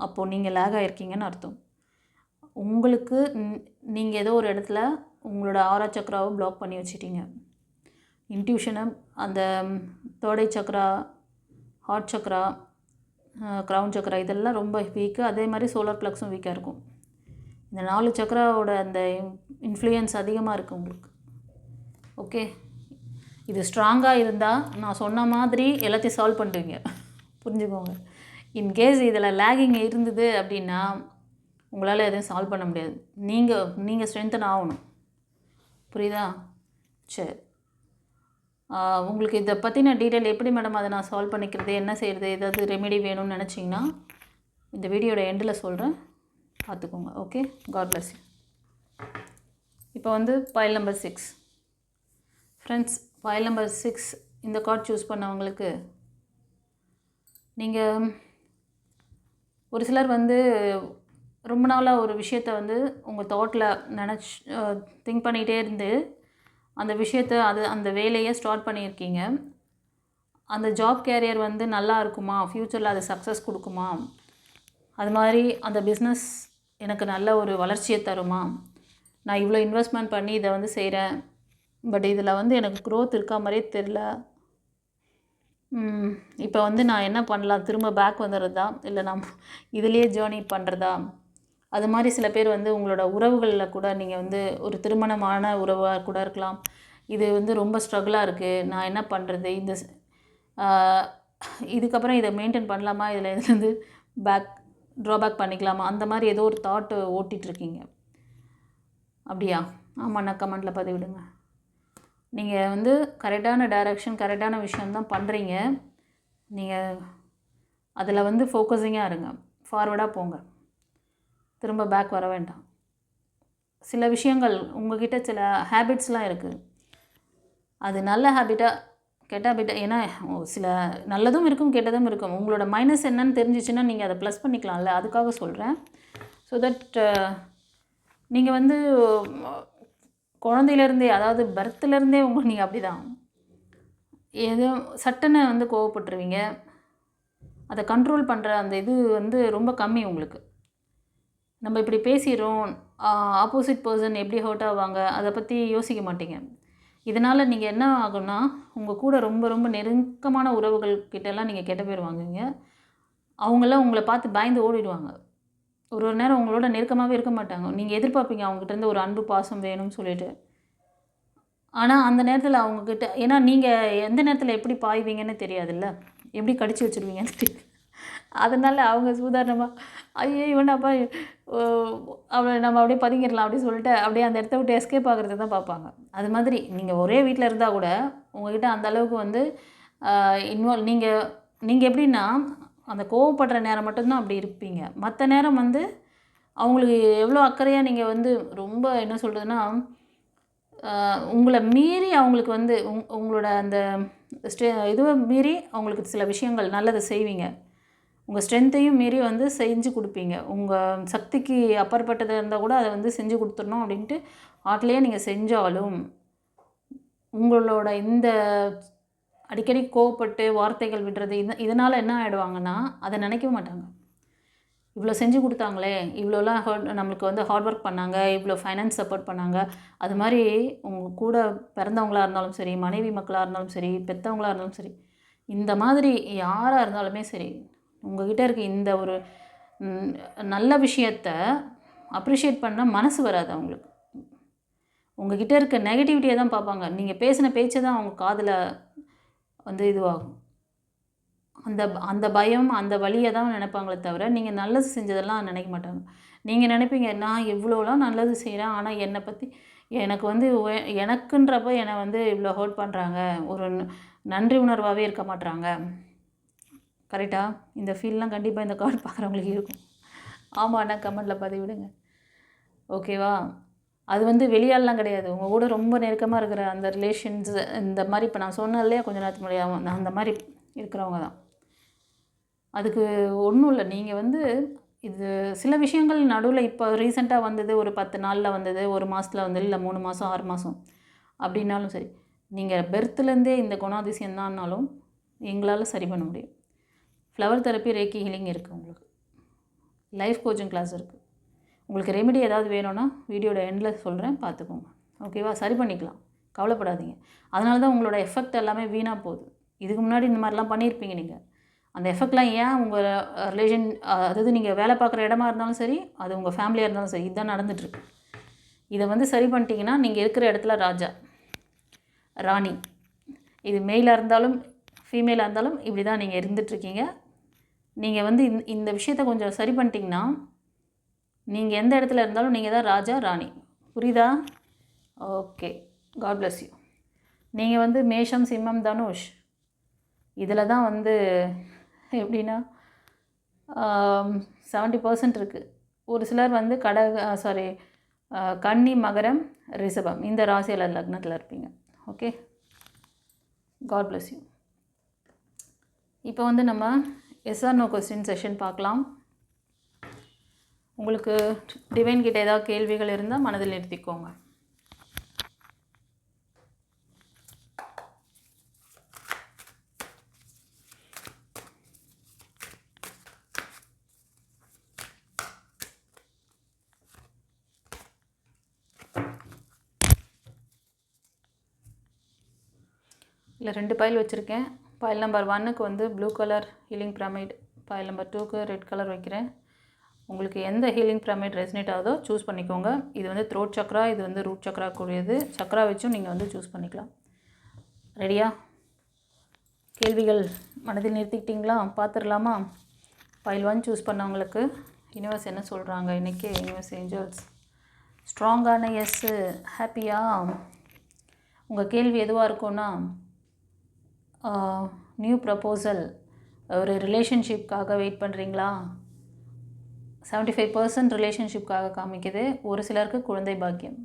அப்போது நீங்கள் லேக் ஆகிருக்கீங்கன்னு அர்த்தம். உங்களுக்கு நீங்கள் ஏதோ ஒரு இடத்துல உங்களோட ஆரா சக்கராவை பிளாக் பண்ணி வச்சிட்டீங்க. இன்ட்யூஷனை, அந்த தோடை சக்கரா, ஹார்ட் சக்கரா, க்ரௌன் சக்கரா, இதெல்லாம் ரொம்ப வீக்கு. அதே மாதிரி சோலார் ப்ளக்ஸும் வீக்காக இருக்கும். இந்த 4 சக்கராவோட அந்த இன்ஃப்ளூயன்ஸ் அதிகமாக இருக்குது உங்களுக்கு. ஓகே, இது ஸ்ட்ராங்காக இருந்தால் நான் சொன்ன மாதிரி எல்லாத்தையும் சால்வ் பண்ணுவீங்க. புரிஞ்சுக்கோங்க. இன்கேஸ் இதில் லேகிங் இருந்தது அப்படின்னா உங்களால் எதுவும் சால்வ் பண்ண முடியாது. நீங்கள் ஸ்ட்ரென்தன் ஆகணும். புரியுதா? சரி, உங்களுக்கு இதை பற்றின டீட்டெயில் எப்படி மேடம் அதை நான் சால்வ் பண்ணிக்கிறது, என்ன செய்கிறது, ஏதாவது ரெமெடி வேணும்னு நினச்சிங்கன்னா இந்த வீடியோட எண்டில் சொல்கிறேன், பார்த்துக்கோங்க. Okay, God bless you. இப்போ வந்து file number 6 friends. File number 6 இந்த கார்டு சூஸ் பண்ணவங்களுக்கு நீங்கள் ஒரு சிலர் வந்து ரொம்ப நாளாக ஒரு விஷயத்தை வந்து உங்கள் தாட்டில் திங்க் பண்ணிகிட்டே இருந்து அந்த விஷயத்தை அந்த வேலையை ஸ்டார்ட் பண்ணியிருக்கீங்க. அந்த ஜாப் கேரியர் வந்து நல்லா இருக்குமா, ஃப்யூச்சரில் அது சக்ஸஸ் கொடுக்குமா, அது மாதிரி அந்த பிஸ்னஸ் எனக்கு நல்ல ஒரு வளர்ச்சியை தருமா, நான் இவ்வளோ இன்வெஸ்ட்மெண்ட் பண்ணி இதை வந்து செய்கிறேன், பட் இதில் வந்து எனக்கு க்ரோத் இருக்கா மாதிரியே தெரில, இப்போ வந்து நான் என்ன பண்ணலாம், திரும்ப பேக் வந்துடுறதா, இல்லை நான் இதிலேயே ஜேர்னி பண்ணுறதா. அது மாதிரி சில பேர் வந்து உங்களோட உறவுகளில் கூட நீங்கள் வந்து ஒரு திருமணமான உறவாக கூட இருக்கலாம். இது வந்து ரொம்ப ஸ்ட்ரகிளாக இருக்குது, நான் என்ன பண்ணுறது, இதுக்கப்புறம் இதை மெயின்டைன் பண்ணலாமா, இதுலேருந்து ட்ராபேக் பண்ணிக்கலாமா, அந்த மாதிரி ஏதோ ஒரு தாட்டு ஓட்டிகிட்ருக்கீங்க. அப்படியா? ஆமாண்ணா, கமெண்டில் பதிவிடுங்க. நீங்கள் வந்து கரெக்டான டைரக்ஷன், கரெக்டான விஷயந்தான் பண்ணுறீங்க. நீங்கள் அதில் வந்து ஃபோக்கஸிங்காக இருங்க, ஃபார்வர்டாக போங்க, திரும்ப பேக் வர வேண்டாம். சில விஷயங்கள் உங்கள்கிட்ட சில ஹேபிட்ஸ்லாம் இருக்குது, அது நல்ல ஹேபிட்டாக கெட்ட ஹேபிட்டாக, ஏன்னா சில நல்லதும் இருக்கும் கெட்டதும் இருக்கும். உங்களோட மைனஸ் என்னன்னு தெரிஞ்சிச்சுன்னா நீங்கள் அதை ப்ளஸ் பண்ணிக்கலாம்ல, அதுக்காக சொல்கிறேன். ஸோ தட் நீங்கள் வந்து குழந்தையிலேருந்தே, அதாவது பர்த்லேருந்தே நீங்கள் அப்படி தான் எதுவும் சட்டுன்னு வந்து கோவப்பட்டுருவீங்க. அதை கண்ட்ரோல் பண்ணுற அந்த இது வந்து ரொம்ப கம்மி உங்களுக்கு. நம்ம இப்படி பேசிடுறோம், ஆப்போசிட் பர்சன் எப்படி ஹர்ட் ஆவாங்க அதை பற்றி யோசிக்க மாட்டீங்க. இதனால் நீங்கள் என்ன ஆகும்னா, உங்கள் கூட ரொம்ப ரொம்ப நெருக்கமான உறவுகள் கிட்டலாம் நீங்கள் கெட்ட பேர் வாங்குவீங்க. அவங்களாம் உங்களை பார்த்து பயந்து ஓடிடுவாங்க. ஒரு ஒரு நேரம் உங்களோட நெருக்கமாகவே இருக்க மாட்டாங்க. நீங்கள் எதிர்பார்ப்பீங்க அவங்ககிட்டேருந்து ஒரு அன்பு பாசம் வேணும்னு சொல்லிட்டு. ஆனால் அந்த நேரத்தில் அவங்கக்கிட்ட ஏன்னா நீங்கள் எந்த நேரத்தில் எப்படி பாய்வீங்கன்னு தெரியாதுல்ல, எப்படி கடிச்சு வச்சுருவீங்கன்னு தெரியும். அதனால் அவங்க சாதாரணமாக ஐயோ இவனப்பா அவளை நம்ம அப்படியே பதுங்கிடலாம் அப்படின்னு சொல்லிட்டு அப்படியே அந்த இடத்த விட்டு எஸ்கேப் ஆகிறது தான் பார்ப்பாங்க. அது மாதிரி நீங்கள் ஒரே வீட்டில் இருந்தால் கூட உங்கள்கிட்ட அந்த அளவுக்கு வந்து நீங்கள் எப்படின்னா அந்த கோவப்படுற நேரம் மட்டும்தான் அப்படி இருப்பீங்க. மற்ற நேரம் வந்து அவங்களுக்கு எவ்வளோ அக்கறையாக நீங்கள் வந்து ரொம்ப என்ன சொல்கிறதுன்னா உங்களை மீறி அவங்களுக்கு வந்து உங்களோட அந்த இதுவை மீறி அவங்களுக்கு சில விஷயங்கள் நல்லது செய்வீங்க. உங்கள் ஸ்ட்ரென்த்தையும் மீறி வந்து செஞ்சு கொடுப்பீங்க. உங்கள் சக்திக்கு அப்பாற்பட்டதாக இருந்தால் கூட அதை வந்து செஞ்சு கொடுத்துடணும் அப்படின்ட்டு ஆட்லேயே நீங்கள் செஞ்சாலும் உங்களோட இந்த அடிக்கடி கோவப்பட்டு வார்த்தைகள் விடுறது இதனால் என்ன ஆகிடுவாங்கன்னா அதை நினைக்க மாட்டாங்க. இவ்வளோ செஞ்சு கொடுத்தாங்களே, இவ்வளோலாம் நம்மளுக்கு வந்து ஹார்ட் ஒர்க் பண்ணாங்க, இவ்வளோ ஃபைனான்ஸ் சப்போர்ட் பண்ணாங்க. அது மாதிரி உங்கள் கூட பிறந்தவங்களாக இருந்தாலும் சரி, மனைவி மக்களாக இருந்தாலும் சரி, பெற்றவங்களாக இருந்தாலும் சரி, இந்த மாதிரி யாராக இருந்தாலுமே சரி, உங்கள்கிட்ட இருக்க இந்த ஒரு நல்ல விஷயத்த அப்ரிஷியேட் பண்ண மனசு வராது அவங்களுக்கு. உங்கள்கிட்ட இருக்க நெகட்டிவிட்டியை தான் பார்ப்பாங்க. நீங்கள் பேசின பேச்சை தான் அவங்க காதில் வந்து இதுவாகும். அந்த பயம் அந்த வலியை தான் நினைப்பாங்களே தவிர நீங்கள் நல்லது செஞ்சதெல்லாம் நினைக்க மாட்டாங்க. நீங்கள் நினைப்பீங்க நான் எவ்வளோலாம் நல்லது செய்கிறேன், ஆனால் என்னை பற்றி எனக்கு வந்து எனக்குன்றப்போ என்னை வந்து இவ்வளோ ஹர்ட் பண்ணுறாங்க, ஒரு நன்றி உணர்வாகவே இருக்க மாட்டுறாங்க. கரெக்டாக இந்த ஃபீல்லாம் கண்டிப்பாக இந்த கார்டு பார்க்குறவங்களுக்கு இருக்கும். ஆமாண்ணா கமெண்டில் பதிவிடுங்க. ஓகேவா? அது வந்து வெளியாலாம் கிடையாது. உங்கள் கூட ரொம்ப நெருக்கமாக இருக்கிற அந்த ரிலேஷன்ஸ் இந்த மாதிரி இப்போ நான் சொன்னேன் இல்லையா கொஞ்சம் நேரத்துக்கு முன்னாடி, அந்த மாதிரி இருக்கிறவங்க தான். அதுக்கு ஒன்றும் இல்லை. நீங்கள் வந்து இது சில விஷயங்கள் நடுவில் இப்போ ரீசெண்டாக வந்தது, ஒரு 10 நாளில் வந்தது, ஒரு மாதத்தில் வந்தது, இல்லை 3 மாதம் 6 மாதம் அப்படின்னாலும் சரி, நீங்கள் பெர்த்துலேருந்தே இந்த குணாதிசயம் தான்னாலும் எங்களால் சரி பண்ண முடியும். ஃப்ளவர் தெரப்பி, ரேக்கி ஹீலிங் இருக்குது. உங்களுக்கு லைஃப் கோச்சிங் கிளாஸ் இருக்குது. உங்களுக்கு ரெமெடி ஏதாவது வேணும்னா வீடியோட எண்டில் சொல்கிறேன், பார்த்துக்கோங்க. ஓகேவா? சரி பண்ணிக்கலாம், கவலைப்படாதீங்க. அதனால தான் உங்களோட எஃபெக்ட் எல்லாமே வீணாக போகுது. இதுக்கு முன்னாடி இந்த மாதிரிலாம் பண்ணியிருப்பீங்க நீங்கள். அந்த எஃபெக்ட்லாம் ஏன் உங்கள் ரிலேஷன், அதாவது நீங்கள் வேலை பார்க்குற இடமா இருந்தாலும் சரி, அது உங்கள் ஃபேமிலியாக இருந்தாலும் சரி, இதுதான் நடந்துகிட்ருக்கு. இதை வந்து சரி பண்ணிட்டீங்கன்னா நீங்கள் இருக்கிற இடத்துல ராஜா ராணி. இது மெயிலாக இருந்தாலும் ஃபீமேலாக இருந்தாலும் இப்படி தான் நீங்கள் இருந்துகிட்ருக்கீங்க. நீங்கள் வந்து இந்த விஷயத்தை கொஞ்சம் சரி பண்ணிட்டீங்கன்னா நீங்கள் எந்த இடத்துல இருந்தாலும் நீங்கள் தான் ராஜா ராணி. புரியுதா? Okay, God bless you. நீங்கள் வந்து மேஷம், சிம்மம், தனுஷ் இதில் தான் வந்து எப்படின்னா 70% இருக்குது. ஒரு சிலர் வந்து கன்னி, மகரம், ரிஷபம் இந்த ராசியில் லக்னத்தில் இருப்பீங்க. Okay, God bless you. இப்போ வந்து நம்ம S R no question session பார்க்கலாம். உங்களுக்கு டிவைன் கிட்ட ஏதாவது கேள்விகள் இருந்தால் மனதில் நிறுத்திக்கோங்க. இல்லை 2 பைல் வச்சுருக்கேன். பைல் நம்பர் 1க்கு வந்து blue colour healing pyramid, file number 2க்கு ரெட் கலர் வைக்கிறேன். உங்களுக்கு எந்த ஹீலிங் பிரமிட் ரெசனேட் ஆகுதோ சூஸ் பண்ணிக்கோங்க. இது வந்து த்ரோட் சக்ரா, இது வந்து ரூட் சக்ரா கூடியது. சக்ரா வச்சும் நீங்கள் வந்து சூஸ் பண்ணிக்கலாம். ரெடியா? கேள்விகள் மனதில் நிறுத்திக்கிட்டிங்களா? பார்த்துடலாமா? பைல் 1 சூஸ் பண்ணவங்களுக்கு யூனிவர்ஸ் என்ன சொல்கிறாங்க இன்றைக்கி? யூனிவர்ஸ் ஏஞ்சல்ஸ் ஸ்ட்ராங்கான எஸ்ஸு. ஹாப்பியாக? உங்கள் கேள்வி எதுவாக இருக்கும்னா, நியூ ப்ரப்போசல், ஒரு ரிலேஷன்ஷிப்காக வெயிட் பண்ணுறீங்களா? 75% ரிலேஷன்ஷிப்காக காமிக்குது. ஒரு சிலருக்கு குழந்தை பாக்கியம்.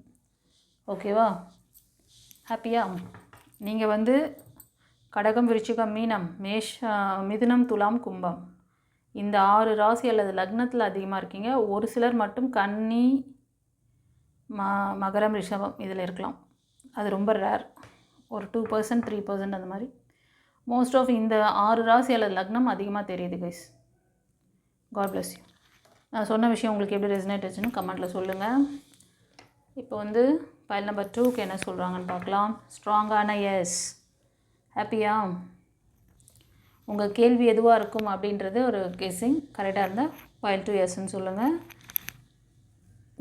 ஓகேவா? ஹாப்பியா? நீங்கள் வந்து கடகம், விருச்சிகம், மீனம், மிதுனம், துலாம், கும்பம் இந்த 6 ராசி அல்லது லக்னத்தில் அதிகமாக இருக்கீங்க. ஒரு சிலர் மட்டும் கன்னி, மகரம், ரிஷபம் இதில் இருக்கலாம். அது ரொம்ப ரேர். ஒரு 2%, 3% அந்த மாதிரி. மோஸ்ட் ஆஃப் இந்த 6 ராசி அல்லது லக்னம் அதிகமாக தெரியுது கைஸ். God bless you. நான் சொன்ன விஷயம் உங்களுக்கு எப்படி ரெசனேட் ஆச்சுன்னு கமெண்ட்டில் சொல்லுங்கள். இப்போ வந்து பைல் நம்பர் 2க்கு என்ன சொல்கிறாங்கன்னு பார்க்கலாம். ஸ்ட்ராங்கான எஸ். ஹாப்பியா? உங்கள் கேள்வி எதுவாக இருக்கும் அப்படின்றது ஒரு கெஸ்ஸிங். கரெக்டாக இருந்தால் பைல் 2 எஸ்ன்னு சொல்லுங்கள்.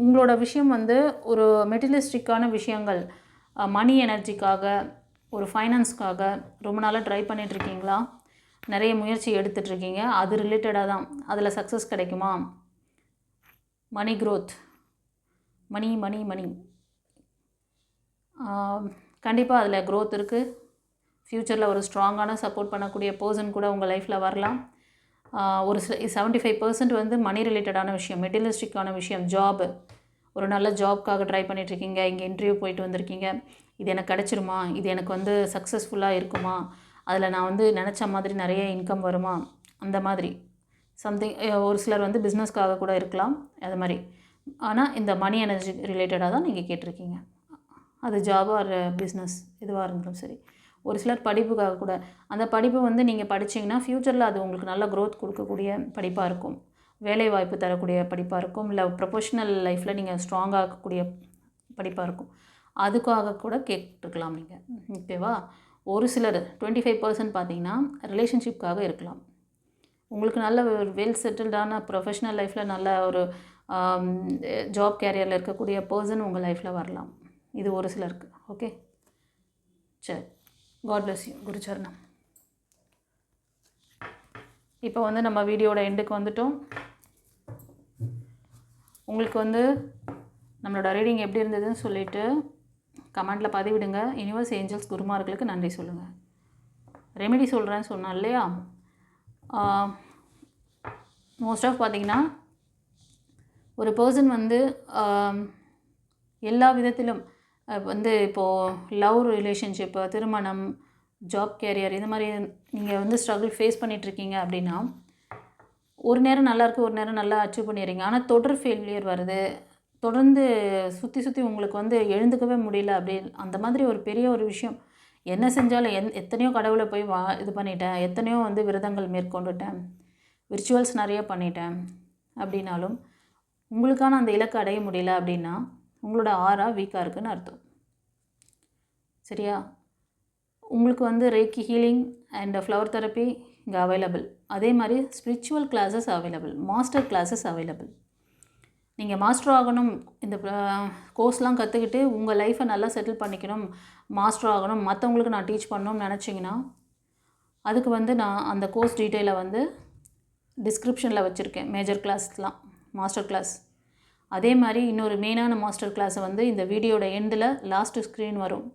உங்களோட விஷயம் வந்து ஒரு மெட்டீரியலிஸ்டிக்கான விஷயங்கள், மணி எனர்ஜிக்காக, ஒரு ஃபைனான்ஸ்க்காக ரொம்ப நாளாக ட்ரை பண்ணிகிட்ருக்கீங்களா? நிறைய முயற்சி எடுத்துகிட்ருக்கீங்க. அது ரிலேட்டடாக தான். அதில் சக்ஸஸ் கிடைக்குமா? மணி க்ரோத், மணி மணி மணி கண்டிப்பாக அதில் க்ரோத் இருக்குது. ஃப்யூச்சரில் ஒரு ஸ்ட்ராங்கான சப்போர்ட் பண்ணக்கூடிய பர்சன் கூட உங்கள் லைஃப்பில் வரலாம். ஒரு 75% வந்து மணி ரிலேட்டடான விஷயம், மெட்டீரியலிஸ்டிக்கான விஷயம். ஜாபு, ஒரு நல்ல ஜாப்க்காக ட்ரை பண்ணிகிட்ருக்கீங்க. இங்கே இன்டர்வியூ போயிட்டு வந்திருக்கீங்க. இது எனக்கு கிடச்சிருமா? இது எனக்கு வந்து சக்ஸஸ்ஃபுல்லாக இருக்குமா? அதில் நான் வந்து நினச்ச மாதிரி நிறைய இன்கம் வருமா? அந்த மாதிரி சம்திங். ஒரு சிலர் வந்து பிஸ்னஸ்க்காக கூட இருக்கலாம் அது மாதிரி. ஆனால் இந்த மணி எனர்ஜி ரிலேட்டடாக தான் நீங்கள் கேட்டிருக்கீங்க. அது ஜாப் ஆர் பிஸ்னஸ் எதுவாக இருந்தாலும் சரி. ஒரு சிலர் படிப்புக்காக கூட, அந்த படிப்பு வந்து நீங்கள் படிச்சிங்கன்னா ஃப்யூச்சரில் அது உங்களுக்கு நல்ல க்ரோத் கொடுக்கக்கூடிய படிப்பாக இருக்கும், வேலை வாய்ப்பு தரக்கூடிய படிப்பாக இருக்கும், இல்லை ப்ரொஃபஷ்னல் லைஃப்பில் நீங்கள் ஸ்ட்ராங்காக இருக்கக்கூடிய படிப்பாக இருக்கும். அதுக்காக கூட கேட்டுருக்கலாம் நீங்கள். ஓகேவா? ஒரு சிலர் 25% பார்த்தீங்கன்னா ரிலேஷன்ஷிப்காக இருக்கலாம். உங்களுக்கு நல்ல ஒரு வெல் செட்டில்டான ப்ரொஃபஷ்னல் லைஃப்பில் நல்ல ஒரு ஜாப் கேரியரில் இருக்கக்கூடிய பர்சன் உங்கள் லைஃப்பில் வரலாம். இது ஒரு சிலருக்கு. ஓகே, சரி. God bless you. குருச்சரணம். இப்போ வந்து நம்ம வீடியோட எண்டுக்கு வந்துட்டோம். உங்களுக்கு வந்து நம்மளோட ரீடிங் எப்படி இருந்ததுன்னு சொல்லிவிட்டு கமெண்ட்டில் பதிவிடுங்க. யூனிவர்ஸ் ஏஞ்சல்ஸ் குருமார்களுக்கு நன்றி சொல்லுங்கள். ரெமெடி சொல்கிறேன்னு சொன்னேன் இல்லையா? மோஸ்ட் ஆஃப் பார்த்திங்கன்னா ஒரு பர்சன் வந்து எல்லா விதத்திலும் வந்து இப்போது லவ் ரிலேஷன்ஷிப்பு, திருமணம், ஜாப் கேரியர், இது மாதிரி நீங்கள் வந்து ஸ்ட்ரகிள் ஃபேஸ் பண்ணிகிட்ருக்கீங்க அப்படின்னா ஒரு நேரம் நல்லாயிருக்கு, ஒரு நேரம் நல்லா அச்சீவ் பண்ணிடுறீங்க. ஆனால் தொடர் ஃபெயிலியர் வருது. தொடர்ந்து சுற்றி சுற்றி உங்களுக்கு வந்து எழுந்துக்கவே முடியல. அப்படி அந்த மாதிரி ஒரு பெரிய ஒரு விஷயம். என்ன செஞ்சாலும் எத்தனையோ கடவுளை போய் இது பண்ணிட்டேன், எத்தனையோ வந்து விரதங்கள் மேற்கொண்டுட்டேன், விர்ச்சுவல்ஸ் நிறைய பண்ணிட்டேன் அப்படின்னாலும் உங்களுக்கான அந்த இலக்கை அடைய முடியல அப்படின்னா உங்களோட ஆரா வீக்காக இருக்குதுன்னு அர்த்தம். சரியா? உங்களுக்கு வந்து ரேக்கி ஹீலிங் அண்ட் ஃப்ளவர் தெரப்பி இங்கே அவைலபிள். அதே மாதிரி spiritual classes available, master classes available. நீங்கள் மாஸ்டர் ஆகணும், இந்த கோர்ஸ்லாம் கற்றுக்கிட்டு உங்கள் லைஃப்பை நல்லா செட்டில் பண்ணிக்கணும், மாஸ்டர் ஆகணும், மற்றவங்களுக்கு நான் டீச் பண்ணணும்னு நினச்சிங்கன்னா அதுக்கு வந்து நான் அந்த கோர்ஸ் டீட்டெயிலை வந்து டிஸ்கிரிப்ஷனில் வச்சுருக்கேன். மேஜர் கிளாஸ்லாம், மாஸ்டர் கிளாஸ். அதே மாதிரி இன்னொரு மெயினான மாஸ்டர் கிளாஸை வந்து இந்த வீடியோட எண்டில் லாஸ்ட்டு ஸ்க்ரீன் வரும்.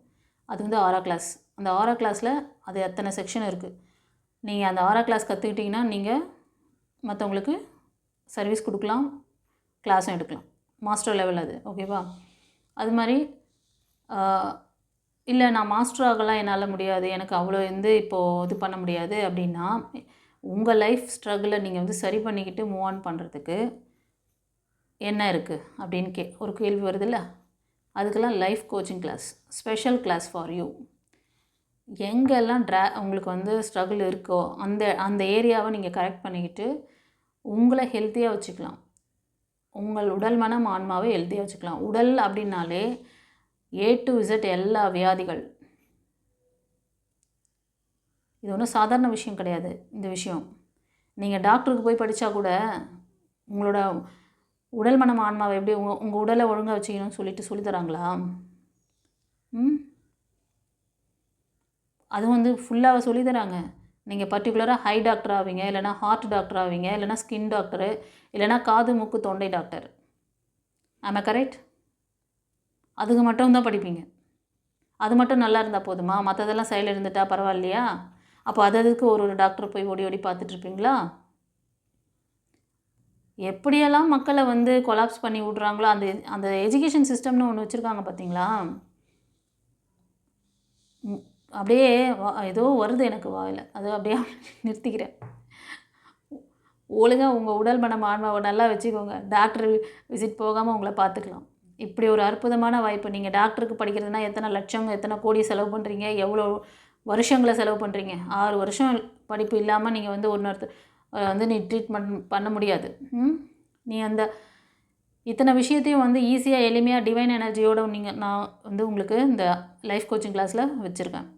அது வந்து ஆரா கிளாஸ். அந்த ஆரா கிளாஸில் அது எத்தனை செக்ஷன் இருக்குது. நீங்கள் அந்த ஆரா கிளாஸ் கற்றுக்கிட்டிங்கன்னா நீங்கள் மற்றவங்களுக்கு சர்வீஸ் கொடுக்கலாம், கிளாஸும் எடுக்கலாம். மாஸ்டர் லெவல் அது. ஓகேவா? அது மாதிரி இல்லை நான் மாஸ்டர் ஆகலாம், என்னால் முடியாது, எனக்கு அவ்வளோ வந்து இப்போது இது பண்ண முடியாது அப்படின்னா உங்கள் லைஃப் ஸ்ட்ரகிளை நீங்கள் வந்து சரி பண்ணிக்கிட்டு மூவ் ஆன் பண்ணுறதுக்கு என்ன இருக்குது அப்படின்னு ஒரு கேள்வி வருதில்ல? அதுக்கெல்லாம் life coaching class, special class for you. எங்கெல்லாம் உங்களுக்கு வந்து ஸ்ட்ரகிள் இருக்கோ அந்த ஏரியாவை நீங்கள் கரெக்ட் பண்ணிக்கிட்டு உங்களை ஹெல்த்தியாக வச்சுக்கலாம். உங்கள் உடல் மனம் ஆன்மாவை ஹெல்த்தியாக வச்சுக்கலாம். உடல் அப்படின்னாலே A to Z எல்லா வியாதிகள். இது ஒன்றும் சாதாரண விஷயம் கிடையாது. இந்த விஷயம் நீங்கள் டாக்டருக்கு போய் படித்தா கூட உங்களோட உடல் மனம் ஆன்மாவை எப்படி உங்கள் உடலை ஒழுங்காக வச்சுக்கணும்னு சொல்லிட்டு சொல்லித்தராங்களா? அதுவும் வந்து ஃபுல்லாக சொல்லித்தராங்க. நீங்கள் பர்டிகுலராக ஹை டாக்டர் ஆவீங்க, இல்லைனா ஹார்ட் டாக்டர் ஆவீங்க, இல்லைனா ஸ்கின் டாக்டரு, இல்லைனா காது மூக்கு தொண்டை டாக்டர். ஆமாம், கரெக்ட்? அதுக்கு மட்டும்தான் படிப்பீங்க. அது மட்டும் நல்லா இருந்தால் போதுமா? மற்றதெல்லாம் சைடில் இருந்துட்டா பரவாயில்லையா? அப்போ அதுக்கு ஒரு டாக்டர் போய் ஓடி ஓடி பார்த்துட்ருப்பீங்களா? எப்படியெல்லாம் மக்களை வந்து கொலாப்ஸ் பண்ணி விட்றாங்களோ, அந்த எஜுகேஷன் சிஸ்டம்னு ஒன்று வச்சுருக்காங்க பார்த்தீங்களா? அப்படியே ஏதோ வருது எனக்கு வாயில், அது அப்படியே நிறுத்திக்கிறேன். ஒழுங்காக உங்கள் உடல் மனம் ஆன்மாவை நல்லா வச்சுக்கோங்க. டாக்டர் விசிட் போகாமல் உங்களை பார்த்துக்கலாம். இப்படி ஒரு அற்புதமான வாய்ப்பு. நீங்கள் டாக்டருக்கு படிக்கிறதுனா எத்தனை லட்சம், எத்தனை கோடி செலவு பண்ணுறீங்க, எவ்வளோ வருஷங்களை செலவு பண்ணுறீங்க. 6 வருஷம் படிப்பு இல்லாமல் நீங்கள் வந்து இன்னொருத்தர் வந்து நீ ட்ரீட்மெண்ட் பண்ண முடியாது. நீ அந்த இத்தனை விஷயத்தையும் வந்து ஈஸியாக எளிமையாக டிவைன் எனர்ஜியோடு நான் வந்து உங்களுக்கு இந்த லைஃப் கோச்சிங் கிளாஸில் வச்சுருக்கேன்.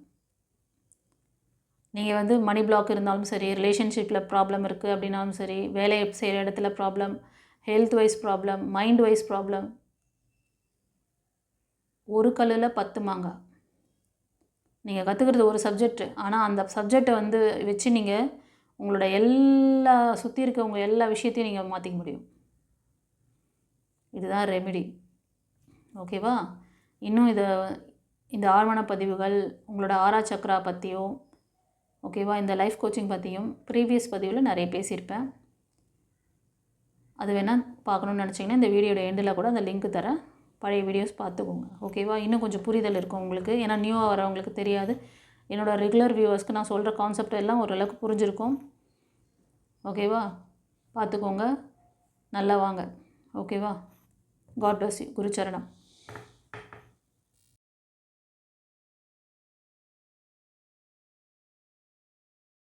நீங்கள் வந்து மணி பிளாக் இருந்தாலும் சரி, ரிலேஷன்ஷிப்பில் ப்ராப்ளம் இருக்குது அப்படின்னாலும் சரி, வேலை செய்கிற இடத்துல problem, health wise problem, mind wise problem, ஒரு கல்லில் 10 மாங்காய். நீங்கள் கற்றுக்கிறது ஒரு சப்ஜெக்ட்டு, ஆனால் அந்த சப்ஜெக்டை வந்து வச்சு நீங்கள் உங்களோட சுற்றி இருக்கவங்க எல்லா விஷயத்தையும் நீங்கள் மாற்றிக்க முடியும். இதுதான் ரெமெடி. ஓகேவா? இன்னும் இந்த ஆழ்மன பதிவுகள், உங்களோட ஆறா சக்ரா பற்றியும், ஓகேவா, இந்த லைஃப் கோச்சிங் பற்றியும் ப்ரீவியஸ் பதிவில் நிறைய பேசியிருப்பேன். அது வேணால் பார்க்கணுன்னு நினச்சிங்கன்னா இந்த வீடியோட எண்டில் கூட அந்த லிங்க் தரேன், பழைய வீடியோஸ் பார்த்துக்கோங்க. ஓகேவா? இன்னும் கொஞ்சம் புரிதல் இருக்கும் உங்களுக்கு. ஏன்னா நியூவாக வரவங்களுக்கு தெரியாது. என்னோடய ரெகுலர் வியூவர்ஸ்க்கு நான் சொல்கிற கான்செப்ட் எல்லாம் ஓரளவுக்கு புரிஞ்சிருக்கும். ஓகேவா? பார்த்துக்கோங்க, நல்லா வாங்க. ஓகேவா? God bless you. குருச்சரணம்.